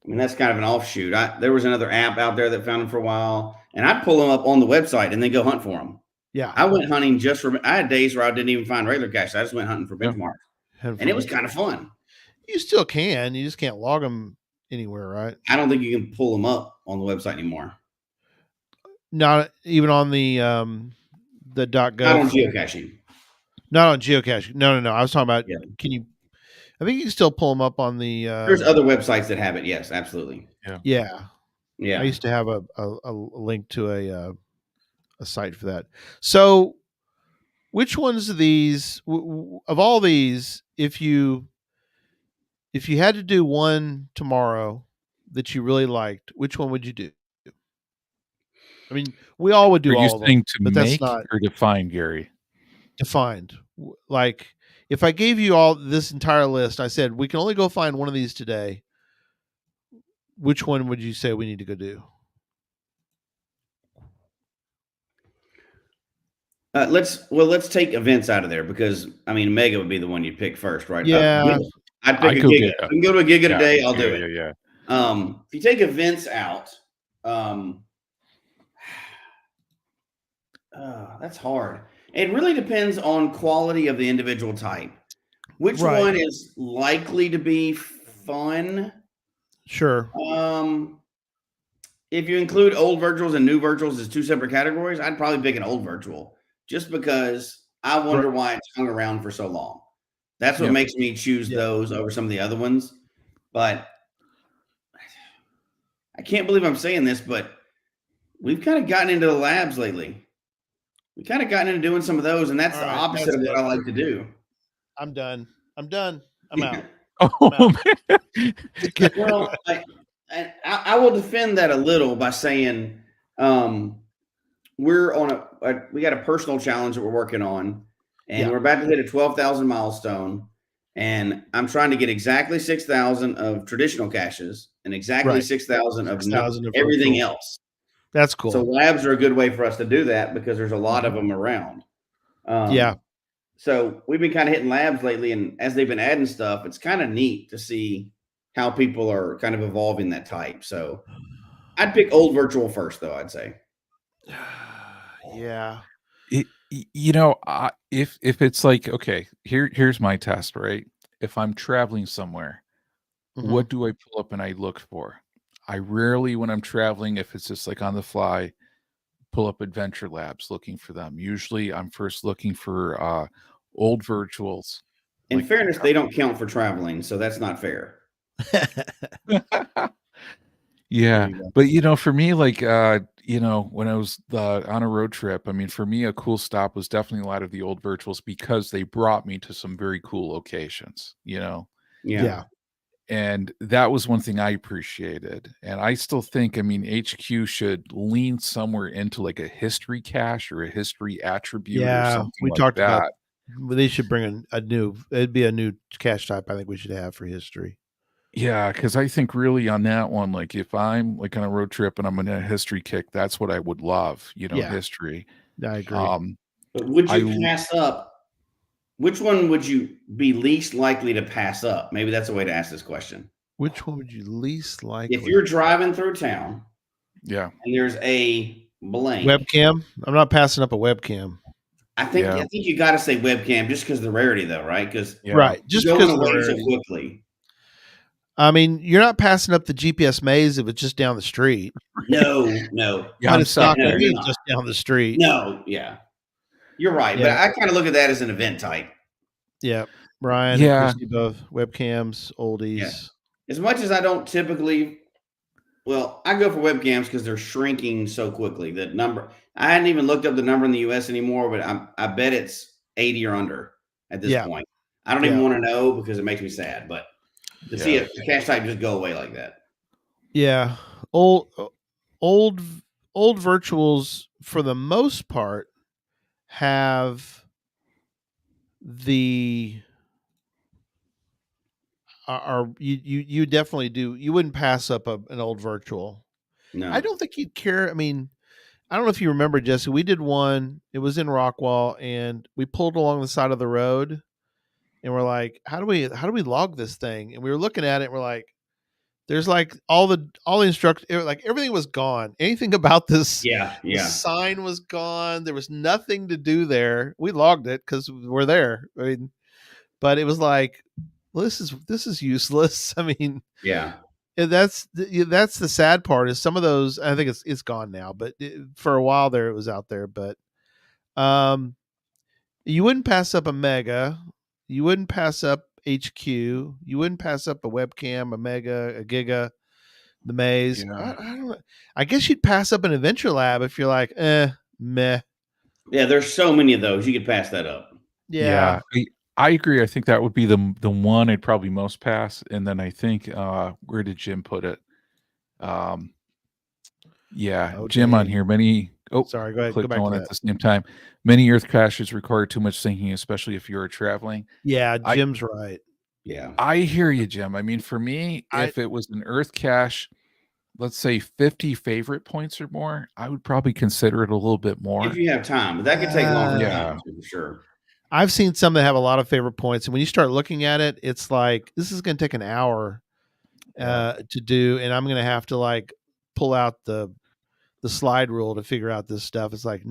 kind of an offshoot. There was another app out there that found them for a while, and I'd pull them up on the website and then go hunt for them. Yeah. I went hunting I had days where I didn't even find regular caches. I just went hunting for benchmarks and it was kind of fun. You still can, you just can't log them anywhere, right? I don't think you can pull them up on the website anymore. Not even on the .gov. Not on geocaching. Not on geocaching. No. I was talking about. Can you? I think you can still pull them up on the. There's other websites that have it. Yes, absolutely. Yeah. Yeah. I used to have a link to a site for that. So, which ones of these, of all these, if you had to do one tomorrow that you really liked, which one would you do? I mean, we all would Are do you all of them, saying to but that's make not or define, Gary? defined. Like, if I gave you all this entire list, I said we can only go find one of these today. Which one would you say we need to go do? Let's take events out of there because I mean Mega would be the one you'd pick first, right? Yeah, I'd pick I a go Giga. get I can go to a Giga yeah, today. I'll yeah, do it. yeah, yeah. If you take events out, that's hard. It really depends on quality of the individual type. Which right. one is likely to be fun? Sure. If you include old virtuals and new virtuals as two separate categories, I'd probably pick an old virtual just because I wonder why it's hung around for so long. That's what Yeah. makes me choose those over some of the other ones. But I can't believe I'm saying this, but we've kind of gotten into the labs lately. We kind of gotten into doing some of those, and that's All the right, opposite that's of what it. I like to do. I'm done. I'm out. Oh man. Well, I will defend that a little by saying we're on we got a personal challenge that we're working on, and Yeah. we're about to hit a 12,000 milestone. And I'm trying to get exactly 6,000 of traditional caches and exactly Right. 6,000 of 6,000 of everything virtual. else. That's cool. So labs are a good way for us to do that because there's a lot of them around. Yeah. So we've been kind of hitting labs lately, and as they've been adding stuff, it's kind of neat to see how people are kind of evolving that type. So I'd pick old virtual first, though. I'd say. Yeah. If it's like, okay, here's my test, right? If I'm traveling somewhere, Mhm. what do I pull up and I look for? I rarely, when I'm traveling, if it's just like on the fly, pull up Adventure Labs looking for them. Usually, I'm first looking for old virtuals. In Like, fairness, they don't count for traveling, so that's not fair. yeah, There you go. but for me, like when I was on a road trip, I mean, for me, a cool stop was definitely a lot of the old virtuals because they brought me to some very cool locations. Yeah. And that was one thing I appreciated. And I still think, I mean, HQ should lean somewhere into like a history cache or a history attribute or Yeah. something We like talked about that. they should bring it'd be a new cache type I think we should have for history. Yeah, because I think really on that one, like if I'm like on a road trip and I'm in a history kick, that's what I would love, Yeah. history. I agree. But would you I pass up? Which one would you be least likely to pass up? Maybe that's a way to ask this question. Which one would you least like? If you're driving through town yeah. and there's a blank, Webcam? I'm not passing up a webcam. I think Yeah. you got to say webcam just because of the rarity, though, right? Because Yeah. Right. Just you're because going of the away so rarity. quickly. I mean, you're not passing up the GPS maze if it's just down the street. No. Yeah, But I'm it's not sorry. going to be not. just down the street. No, yeah. You're right. Yeah. But I kind of look at that as an event type. Yeah. Brian Yeah. and Christy both webcams, oldies. Yeah. As much as I don't typically, I go for webcams because they're shrinking so quickly. The number, I hadn't even looked up the number in the US anymore, but I bet it's 80 or under at this point. I don't even want to know because it makes me sad. But to see a cache type just go away like that. Yeah. Old virtuals for the most part have the are you definitely do. You wouldn't pass up an old virtual. No. I don't think you'd care. I mean, I don't know if you remember, Jesse. We did one. It was in Rockwall, and we pulled along the side of the road, and we're like, "How do we log this thing?" And we were looking at it, and we're like, "There's like all the instructions. Like everything was gone. Anything about this? The sign was gone. There was nothing to do there. We logged it because we're there. I mean, but it was like, well, this is useless. I mean, Yeah. and that's the sad part is some of those. I think it's gone now, but for a while there it was out there. But you wouldn't pass up a Mega, you wouldn't pass up HQ, you wouldn't pass up a webcam, a Mega, a Giga. the maze. Yeah. I don't know. I guess you'd pass up an adventure lab if you're like, meh. Yeah, there's so many of those. You could pass that up. Yeah. I agree. I think that would be the one I'd probably most pass, and then I think where did Jim put it? Jim on dang. here. Many. Oh, Sorry, go ahead. Go click back to going at that. the same time. Many Earth caches require too much thinking, especially if you are traveling. Yeah, Jim's right. Yeah. I hear you, Jim. I mean, for me, if it was an Earth cache, let's say 50 favorite points or more, I would probably consider it a little bit more. If you have time, but that could take longer Yeah. time for sure. I've seen some that have a lot of favorite points, and when you start looking at it, it's like this is going to take an hour to do, and I'm going to have to like pull out the slide rule to figure out this stuff. It's like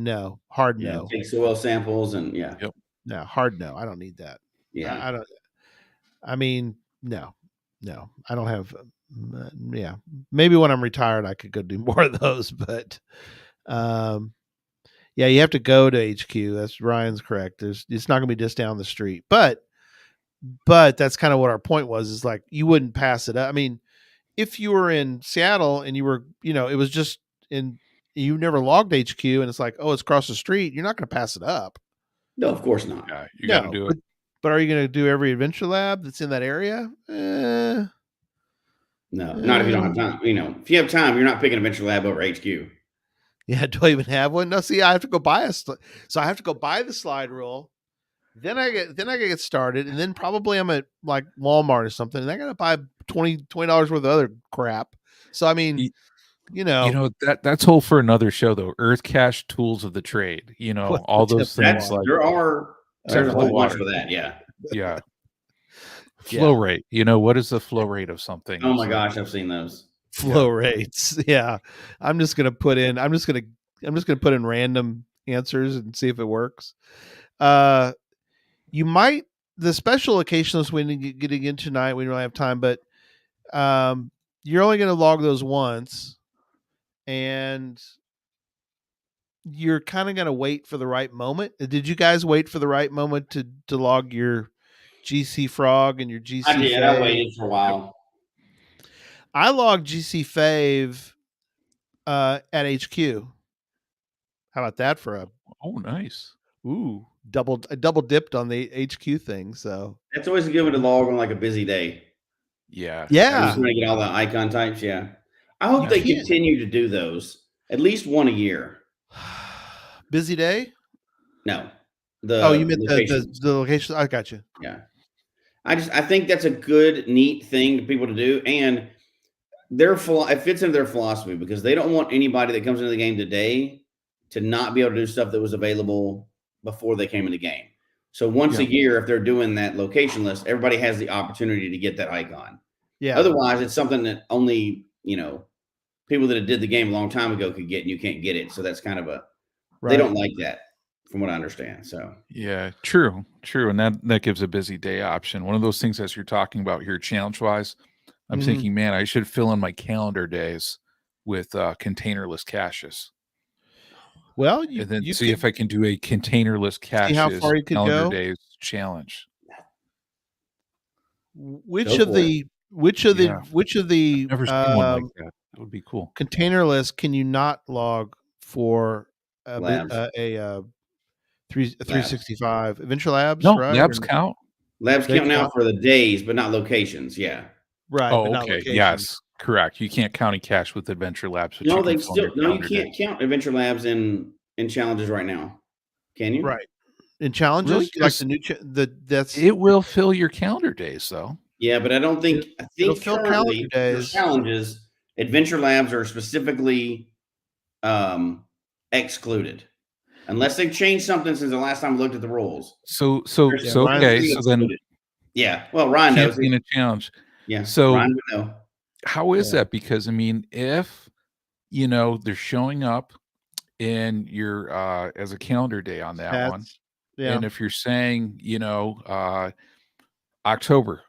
hard Yeah, no. take soil samples and Yep. No, hard no. I don't need that. Yeah. I don't. I mean, no, I don't have. Yeah, maybe when I'm retired, I could go do more of those, but yeah, you have to go to HQ. That's Ryan's correct. It's not going to be just down the street, but that's kind of what our point was. Is like you wouldn't pass it up. I mean, if you were in Seattle and you were, it was just you never logged HQ, and it's like, oh, it's across the street. You're not going to pass it up. No, of course not. Yeah, you got to do it. But are you going to do every adventure lab that's in that area? No, not if you don't have time. If you have time, you're not picking Adventure Lab over HQ. Yeah, do I even have one? No, see, I have to go buy so I have to go buy the slide rule. Then I get started, and then probably I'm at like Walmart or something, and I got to buy $20 worth of other crap. So I mean, that's whole for another show though. Earth cache tools of the trade. All those things. Like there's a whole bunch for that. Yeah. Yeah. Flow rate. What is the flow rate of something? Oh my gosh, I've seen those. Flow rates. Yeah. I'm just gonna put in random answers and see if it works. You might the special occasionals we getting in tonight, we don't have time, but you're only gonna log those once, and you're kind of gonna wait for the right moment. Did you guys wait for the right moment to log your GC Frog and your GC I did. Fave? I waited for a while. I logged GC Fave at HQ. How about that for a? Oh, nice. Ooh, double dipped on the HQ thing. So that's always a good one to log on like a busy day. Yeah. Yeah. I just want to get all the icon types. Yeah. I hope they continue to do those at least one a year. Busy day? No. You meant the location. I got you. Yeah. I think that's a good, neat thing for people to do. And it fits into their philosophy because they don't want anybody that comes into the game today to not be able to do stuff that was available before they came in the game. So once a year, if they're doing that location list, everybody has the opportunity to get that icon. Yeah. Otherwise, it's something that only, people that did the game a long time ago could get, and you can't get it. So that's kind of they don't like that from what I understand. So yeah, true. And that gives a busy day option. One of those things as you're talking about here, challenge wise, I'm thinking, man, I should fill in my calendar days with containerless caches. Well, and then see if I can do a containerless caches how far you could calendar go? days challenge. Which of the I've never seen one like that. That would be cool. Containerless can you not log for a 365 Adventure Labs? No, right? labs count. Labs count now for the days, but not locations. Yeah. Right. Oh, okay. Yes, correct. You can't count a cache with Adventure Labs. No, you can't count Adventure Labs in challenges right now. Can you? Right. In challenges, really? like the new it will fill your calendar days though. Yeah, but I don't think it'll fill calendar days. Challenges, Adventure Labs are specifically excluded. Unless they've changed something since the last time I looked at the rules. So okay. So then well, Ryan knows in a challenge. Yeah. So Ryan would know. How is that? Because I mean, if they're showing up in your as a calendar day on that one. Yeah. And if you're saying, October,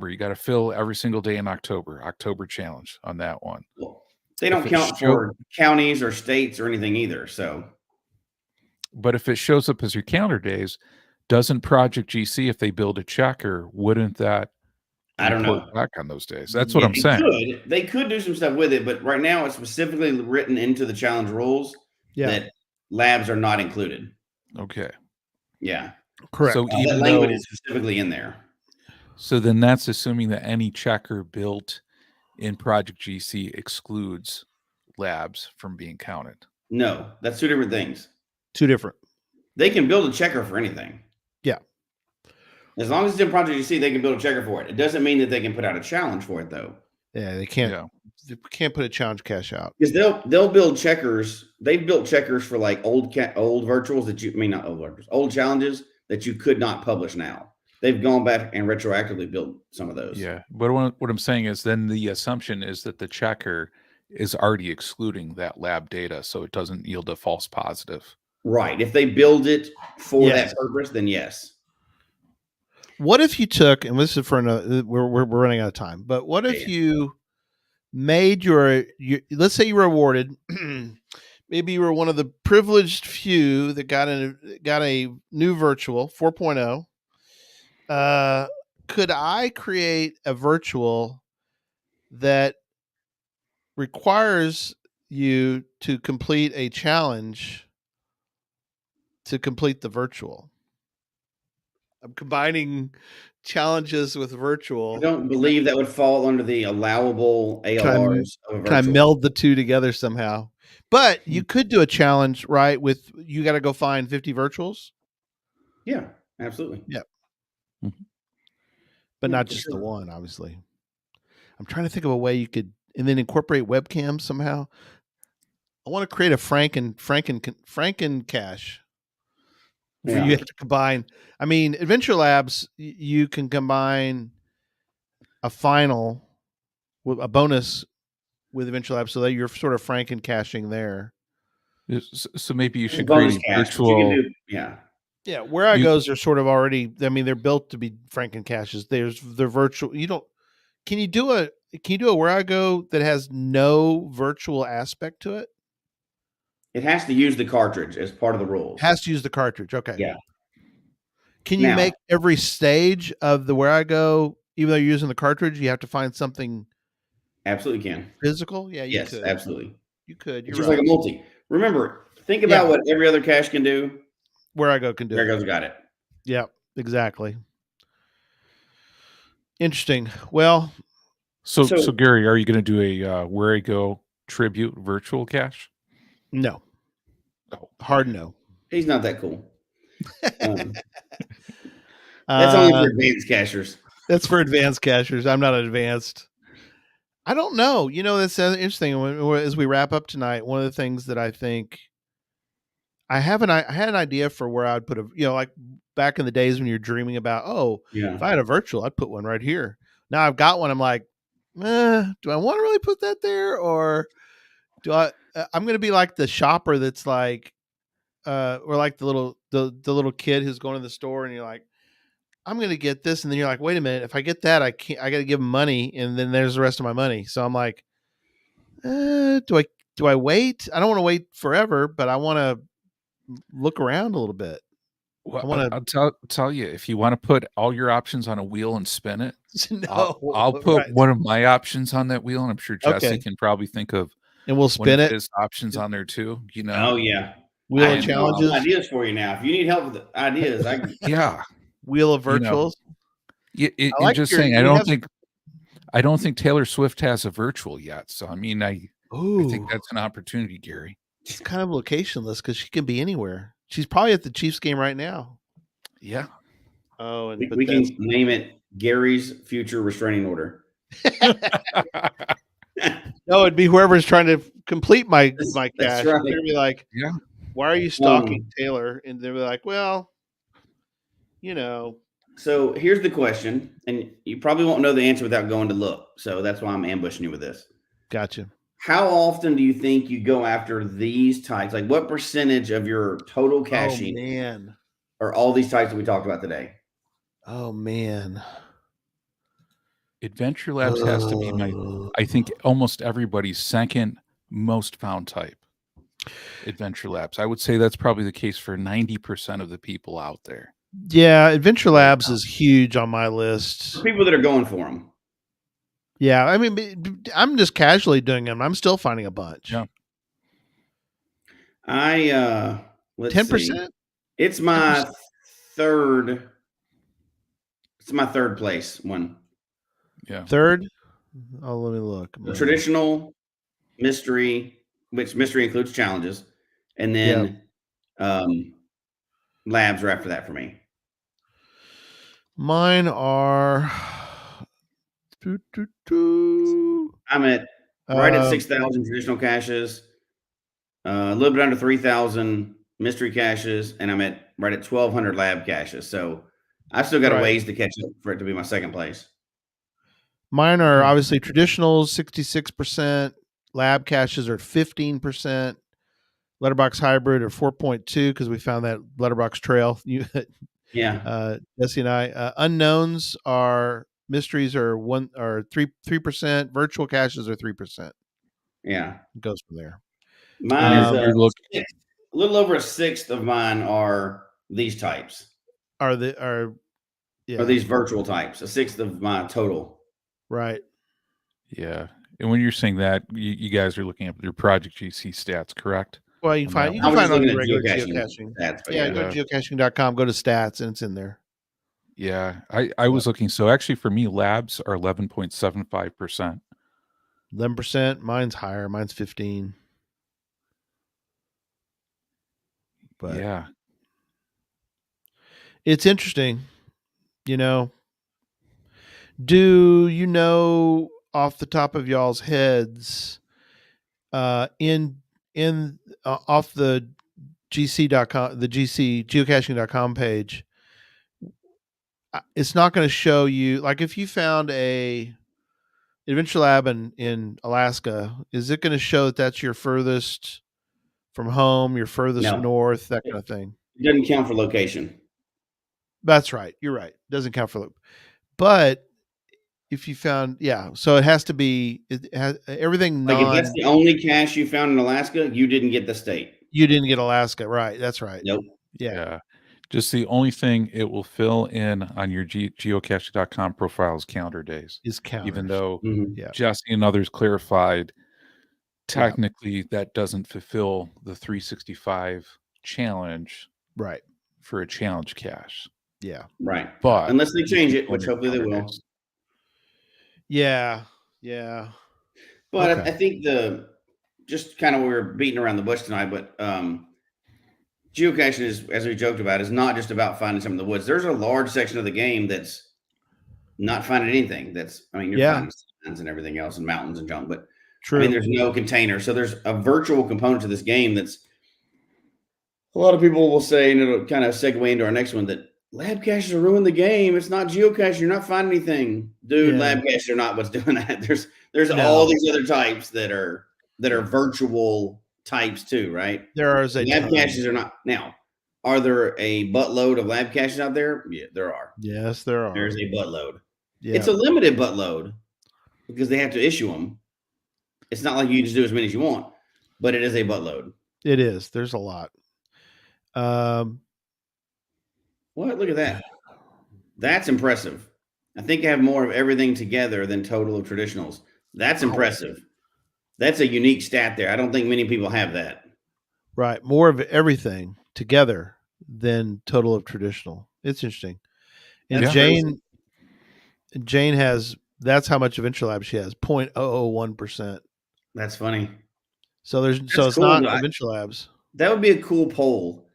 you got to fill every single day in October challenge on that one. Well, they don't count for counties or states or anything either. So, but if it shows up as your calendar days, doesn't Project GC, if they build a checker, wouldn't that I don't know. report back on those days. That's what I'm They saying. They could do some stuff with it, but right now it's specifically written into the challenge rules that labs are not included. Okay. Yeah. Correct. So That even language though, is specifically in there. so then that's assuming that any checker built in Project GC excludes labs from being counted. No, that's two different things. Two different. They can build a checker for anything. Yeah. As long as it's in Project GC, they can build a checker for it. It doesn't mean that they can put out a challenge for it, though. Yeah, they can't. Yeah. They can't put a challenge cache out. Because they'll build checkers. They've built checkers for like old virtuals that you, I mean, not old virtuals, old challenges that you could not publish now. They've gone back and retroactively built some of those. Yeah. But what I'm saying is then the assumption is that the checker is already excluding that lab data, so it doesn't yield a false positive. Right. If they build it for Yes. that purpose, then yes. What if you took, and this is for another, we're running out of time, but what if you made your let's say you were awarded, maybe you were one of the privileged few that got a new virtual 4.0. Could I create a virtual that requires you to complete a challenge to complete the virtual? I'm combining challenges with virtual. I don't believe that would fall under the allowable ALRs of a virtual. Can I meld the two together somehow? But you could do a challenge, right? With you got to go find 50 virtuals. Yeah, absolutely. Yeah. Mhm. But Yeah, not for just sure. the one, obviously. I'm trying to think of a way you could, and then incorporate webcams somehow. I want to create a Franken cache. Where Yeah. you have to combine. I mean, Adventure Labs, you can combine a final with a bonus with Adventure Labs, so that you're sort of Franken caching there. So maybe you should Bonus create a cache, but you virtual. can do, yeah. Yeah, where I goes are sort of already. I mean, they're built to be Franken caches. They're virtual. You don't. Can you do a where I go that has no virtual aspect to it? It has to use the cartridge as part of the rules. Has to use the cartridge. Okay. Yeah. Can you Now- make every stage of the where I go, even though you're using the cartridge, you have to find something Absolutely can. physical? Yeah, you Yes, could. absolutely. You could. It's You're just right. like a multi. Remember, think about what every other cache can do. Where I go can do There it. goes got it. Yeah, exactly. Interesting. Well, So So- Gary, are you going to do a Where I Go tribute virtual cache? no. Oh. Hard no. He's not that cool. That's only for advanced cachers. That's for advanced cachers. I'm not advanced. I don't know. You know, that's interesting. As we wrap up tonight, one of the things that I think I had an idea for where I'd put like back in the days when you're dreaming about, Yeah. if I had a virtual, I'd put one right here. Now I've got one. I'm like, do I want to really put that there, or do I? I'm going to be like the shopper that's like, or like the little kid who's going to the store, and you're like, I'm going to get this, and then you're like, wait a minute, if I get that, I can't. I got to give them money, and then there's the rest of my money. So I'm like, do I wait? I don't want to wait forever, but I want to look around a little bit. Well, I'll tell you, if you want to put all your options on a wheel and spin it, No, I'll put right. one of my options on that wheel, and I'm sure Jesse Okay. can probably think of And we'll one spin of it. his options on there too. You know, Oh yeah. Wheel I of have challenges. ideas for you now. If you need help with the ideas, I can. yeah. Wheel of You know, virtuals. I'm like just your- saying, you have- I don't think Taylor Swift has a virtual yet. So I mean, I Ooh, think that's an opportunity, Gary. it's kind of locationless because she can be anywhere. She's probably at the Chiefs game right now. Yeah. Oh, and We can name it Gary's future restraining order. no, it'd be whoever's trying to complete my That's cache. right. They'd be like, Yeah. "Why are you stalking Taylor?" And they'd be like, "Well, you know." So here's the question, and you probably won't know the answer without going to look. So that's why I'm ambushing you with this. Gotcha. How often do you think you go after these types? Like, what percentage of your total caching Oh man. are all these types that we talked about today? Oh man. Adventure Labs has to be I think almost everybody's second most found type. Adventure Labs. I would say that's probably the case for 90% of the people out there. Yeah, Adventure Labs is huge on my list. For people that are going for them. Yeah, I mean, I'm just casually doing them. I'm still finding a bunch. Yeah. Let's see. 10%? It's my third. It's my third place one. Yeah. Third? Oh, let me look. The traditional, mystery, which mystery includes challenges, and Yep. then labs are after that for me. Mine are. I'm at right at 6,000 traditional caches, a little bit under 3,000 mystery caches, and I'm at right at 1,200 lab caches. So I've still got a Right. ways to catch up for it to be my second place. Mine are obviously traditionals, 66%. Lab caches are 15%. Letterbox hybrid are 4.2 because we found that letterbox trail. Yeah. Jesse and I. Unknowns are mysteries are 3%. Virtual caches are 3%. Yeah. It goes from there. Mine is You're looking- a little over a sixth of mine are these types. Are these virtual types. A sixth of my total. right. Yeah. And when you're saying that, you guys are looking at your Project GC stats, correct? Well, you can On find that you one. can find it on looking your at regular geocaching geocaching. stats, but Yeah, yeah. go to geocaching.com, go to stats, and it's in there. Yeah. I was looking. So actually for me, labs are 11.75%. 11%. Mine's higher. Mine's 15. But Yeah. it's interesting. You know, do you know off the top of y'all's heads, off the gc.com, the geocaching.com page, it's not going to show you, like, if you found a Adventure Lab in Alaska, is it going to show that that's your furthest from home, your furthest No. north, that kind of thing? It doesn't count for location. That's right. You're right. Doesn't count for, but if you found, so it has to be, it has everything Like if that's the only cache you found in Alaska, you didn't get the state. you didn't get Alaska, right? That's right. Nope. Yeah. Just the only thing it will fill in on your geocache.com profile is calendar days. Is counters. Even though Yeah. Jesse and others clarified, technically that doesn't fulfill the 365 challenge Right. for a challenge cache. Yeah. Right. But unless they change it, on which your hopefully they calendar will. days. Yeah. Yeah. But Okay. I think just kind of we're beating around the bush tonight, but geocaching is, as we joked about, is not just about finding something in the woods. There's a large section of the game that's not finding anything. You're finding signs and everything else and mountains and junk, but True. I mean, there's no container. So there's a virtual component to this game that's a lot of people will say, and it'll kind of segue into our next one, that lab caches will ruin the game. It's not geocaching. You're not finding anything. Dude, lab caches are not what's doing that. There's all these other types that are virtual types too, right? There are lab caches are not. Now, are there a buttload of lab caches out there? Yeah, there are. Yes, there are. There's a buttload. Yeah. It's a limited buttload because they have to issue them. It's not like you can just do as many as you want, but it is a buttload. It is. There's a lot. What? Look at that. That's impressive. I think I have more of everything together than total of traditionals. That's impressive. That's a unique stat there. I don't think many people have that. Right. More of everything together than total of traditional. It's interesting. And Jane has, that's how much Adventure Lab she has, 0.001%. That's funny. So it's cool. Not Adventure Labs. That would be a cool poll.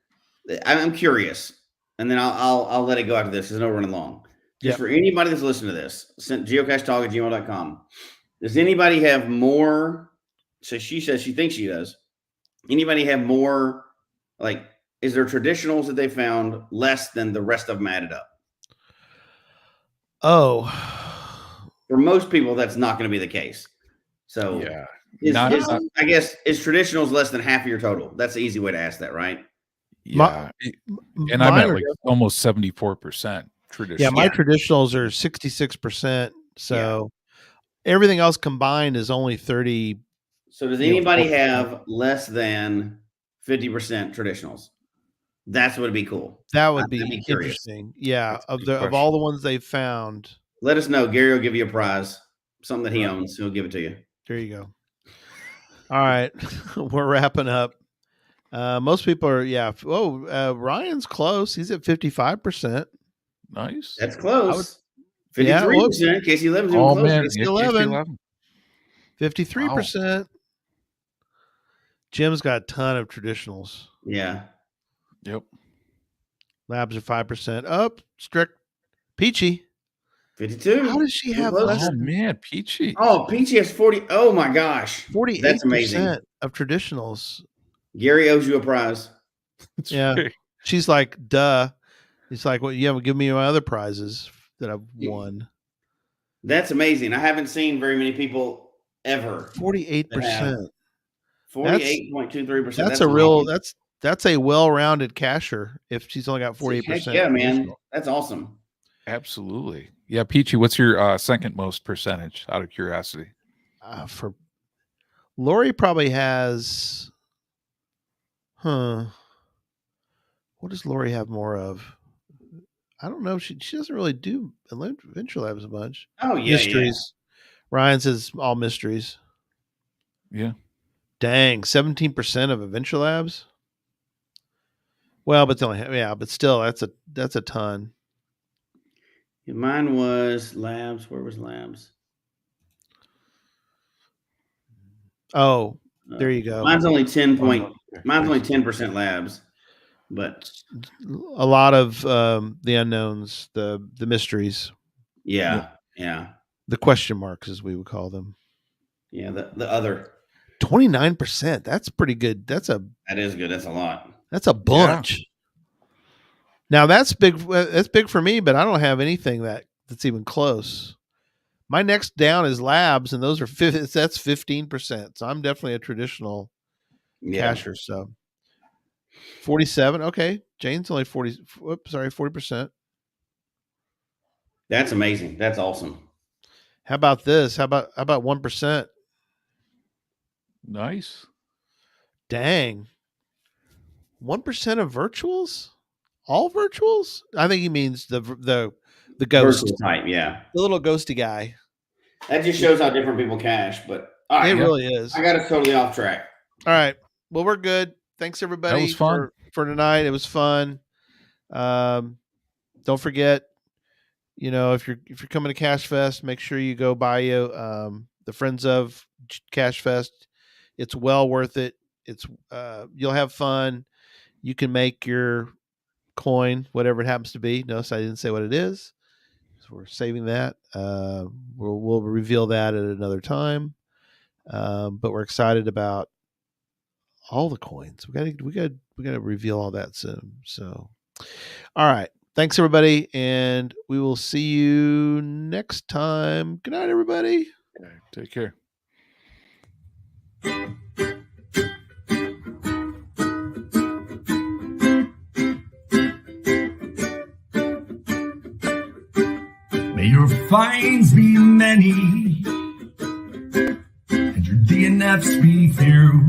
I'm curious, and then I'll let it go after this because I know we're running long. Just for anybody that's listening to this, send geocachetalk@gmail.com. Does anybody have more? So she says she thinks she does. Anybody have more? Like, is there traditionals that they found less than the rest of them added up? Oh, for most people, that's not going to be the case. So I guess is traditionals less than half of your total? That's the easy way to ask that, right? Yeah. And I'm at like almost 74% traditional. Yeah, my traditionals are 66%. So everything else combined is only 30. So does anybody have less than 50% traditionals? That's what would be cool. That would be interesting. Yeah, of all the ones they've found. Let us know. Gary will give you a prize. something that he owns. He'll give it to you. There you go. All right. We're wrapping up. Most people are, Ryan's close. He's at 55%. Nice. That's close. Yeah, 53%. Casey 11's even Oh closer. man, Casey yeah, 11. 11. 53%. Jim's got a ton of traditionals. Yeah. Yep. Labs are 5%. Up. Strict. Peachy. 52. How does she have close. less Oh than man, Peachy. Oh, Peachy has 40. Oh my gosh. 48% That's amazing. of traditionals? Gary owes you a prize. That's Yeah. right. She's like, duh. He's like, well, you haven't given me my other prizes that I've won. That's amazing. I haven't seen very many people ever. 48%. 48.23%. That's a real, that's a well-rounded casher if she's only got 48%. Heck yeah, man. That's awesome. Absolutely. Yeah, Peachy, what's your second most percentage out of curiosity? For Lori probably has, what does Lori have more of? I don't know. She doesn't really do Adventure Labs a bunch. Oh, yeah. Mysteries. Ryan says all mysteries. Yeah. Dang, 17% of Adventure Labs. Well, but but still, that's a ton. Yeah. Mine was Labs. Where was Labs? Oh, there you go. Mine's only 10% Labs, but a lot of the unknowns, the mysteries. Yeah. The question marks, as we would call them. Yeah, the other 29%. That's pretty good. That is good. That's a lot. That's a bunch. Yeah. Now that's big. That's big for me, but I don't have anything that's even close. My next down is Labs, and those are that's 15%. So I'm definitely a traditional casher. So 47. Okay, Jane's only 40%. That's amazing. That's awesome. How about this? How about 1%? Nice. Dang. 1% of virtuals? All virtuals? I think he means the ghost virtual type, yeah. The little ghosty guy. That just shows how different people cache, but all right, it really is. I got us totally off track. All right. Well, we're good. Thanks everybody for tonight. It was fun. Don't forget, if you're coming to Cache Fest, make sure you go by the Friends of Cache Fest. It's well worth it. It's you'll have fun. You can make your coin, whatever it happens to be. Notice I didn't say what it is. So we're saving that. We'll reveal that at another time. But we're excited about all the coins. We got to reveal all that soon. So, all right. Thanks everybody, and we will see you next time. Good night, everybody. Okay, take care. May your finds be many, and your DNFs be few.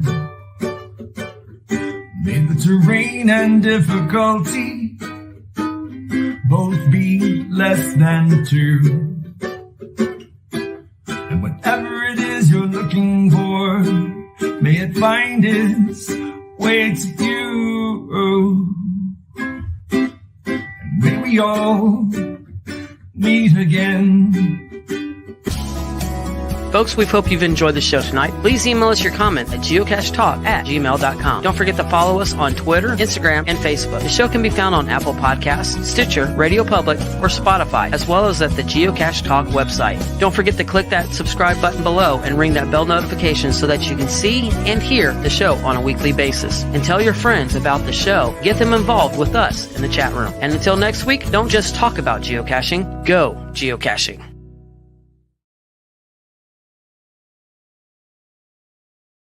May the terrain and difficulty both be less than 2. And whatever it is you're looking for, may it find its way to you. And may we all meet again. Folks, we hope you've enjoyed the show tonight. Please email us your comment at geocachetalk@gmail.com. Don't forget to follow us on Twitter, Instagram, and Facebook. The show can be found on Apple Podcasts, Stitcher, Radio Public, or Spotify, as well as at the Geocache Talk website. Don't forget to click that subscribe button below and ring that bell notification so that you can see and hear the show on a weekly basis. And tell your friends about the show. Get them involved with us in the chat room. And until next week, don't just talk about geocaching, go geocaching.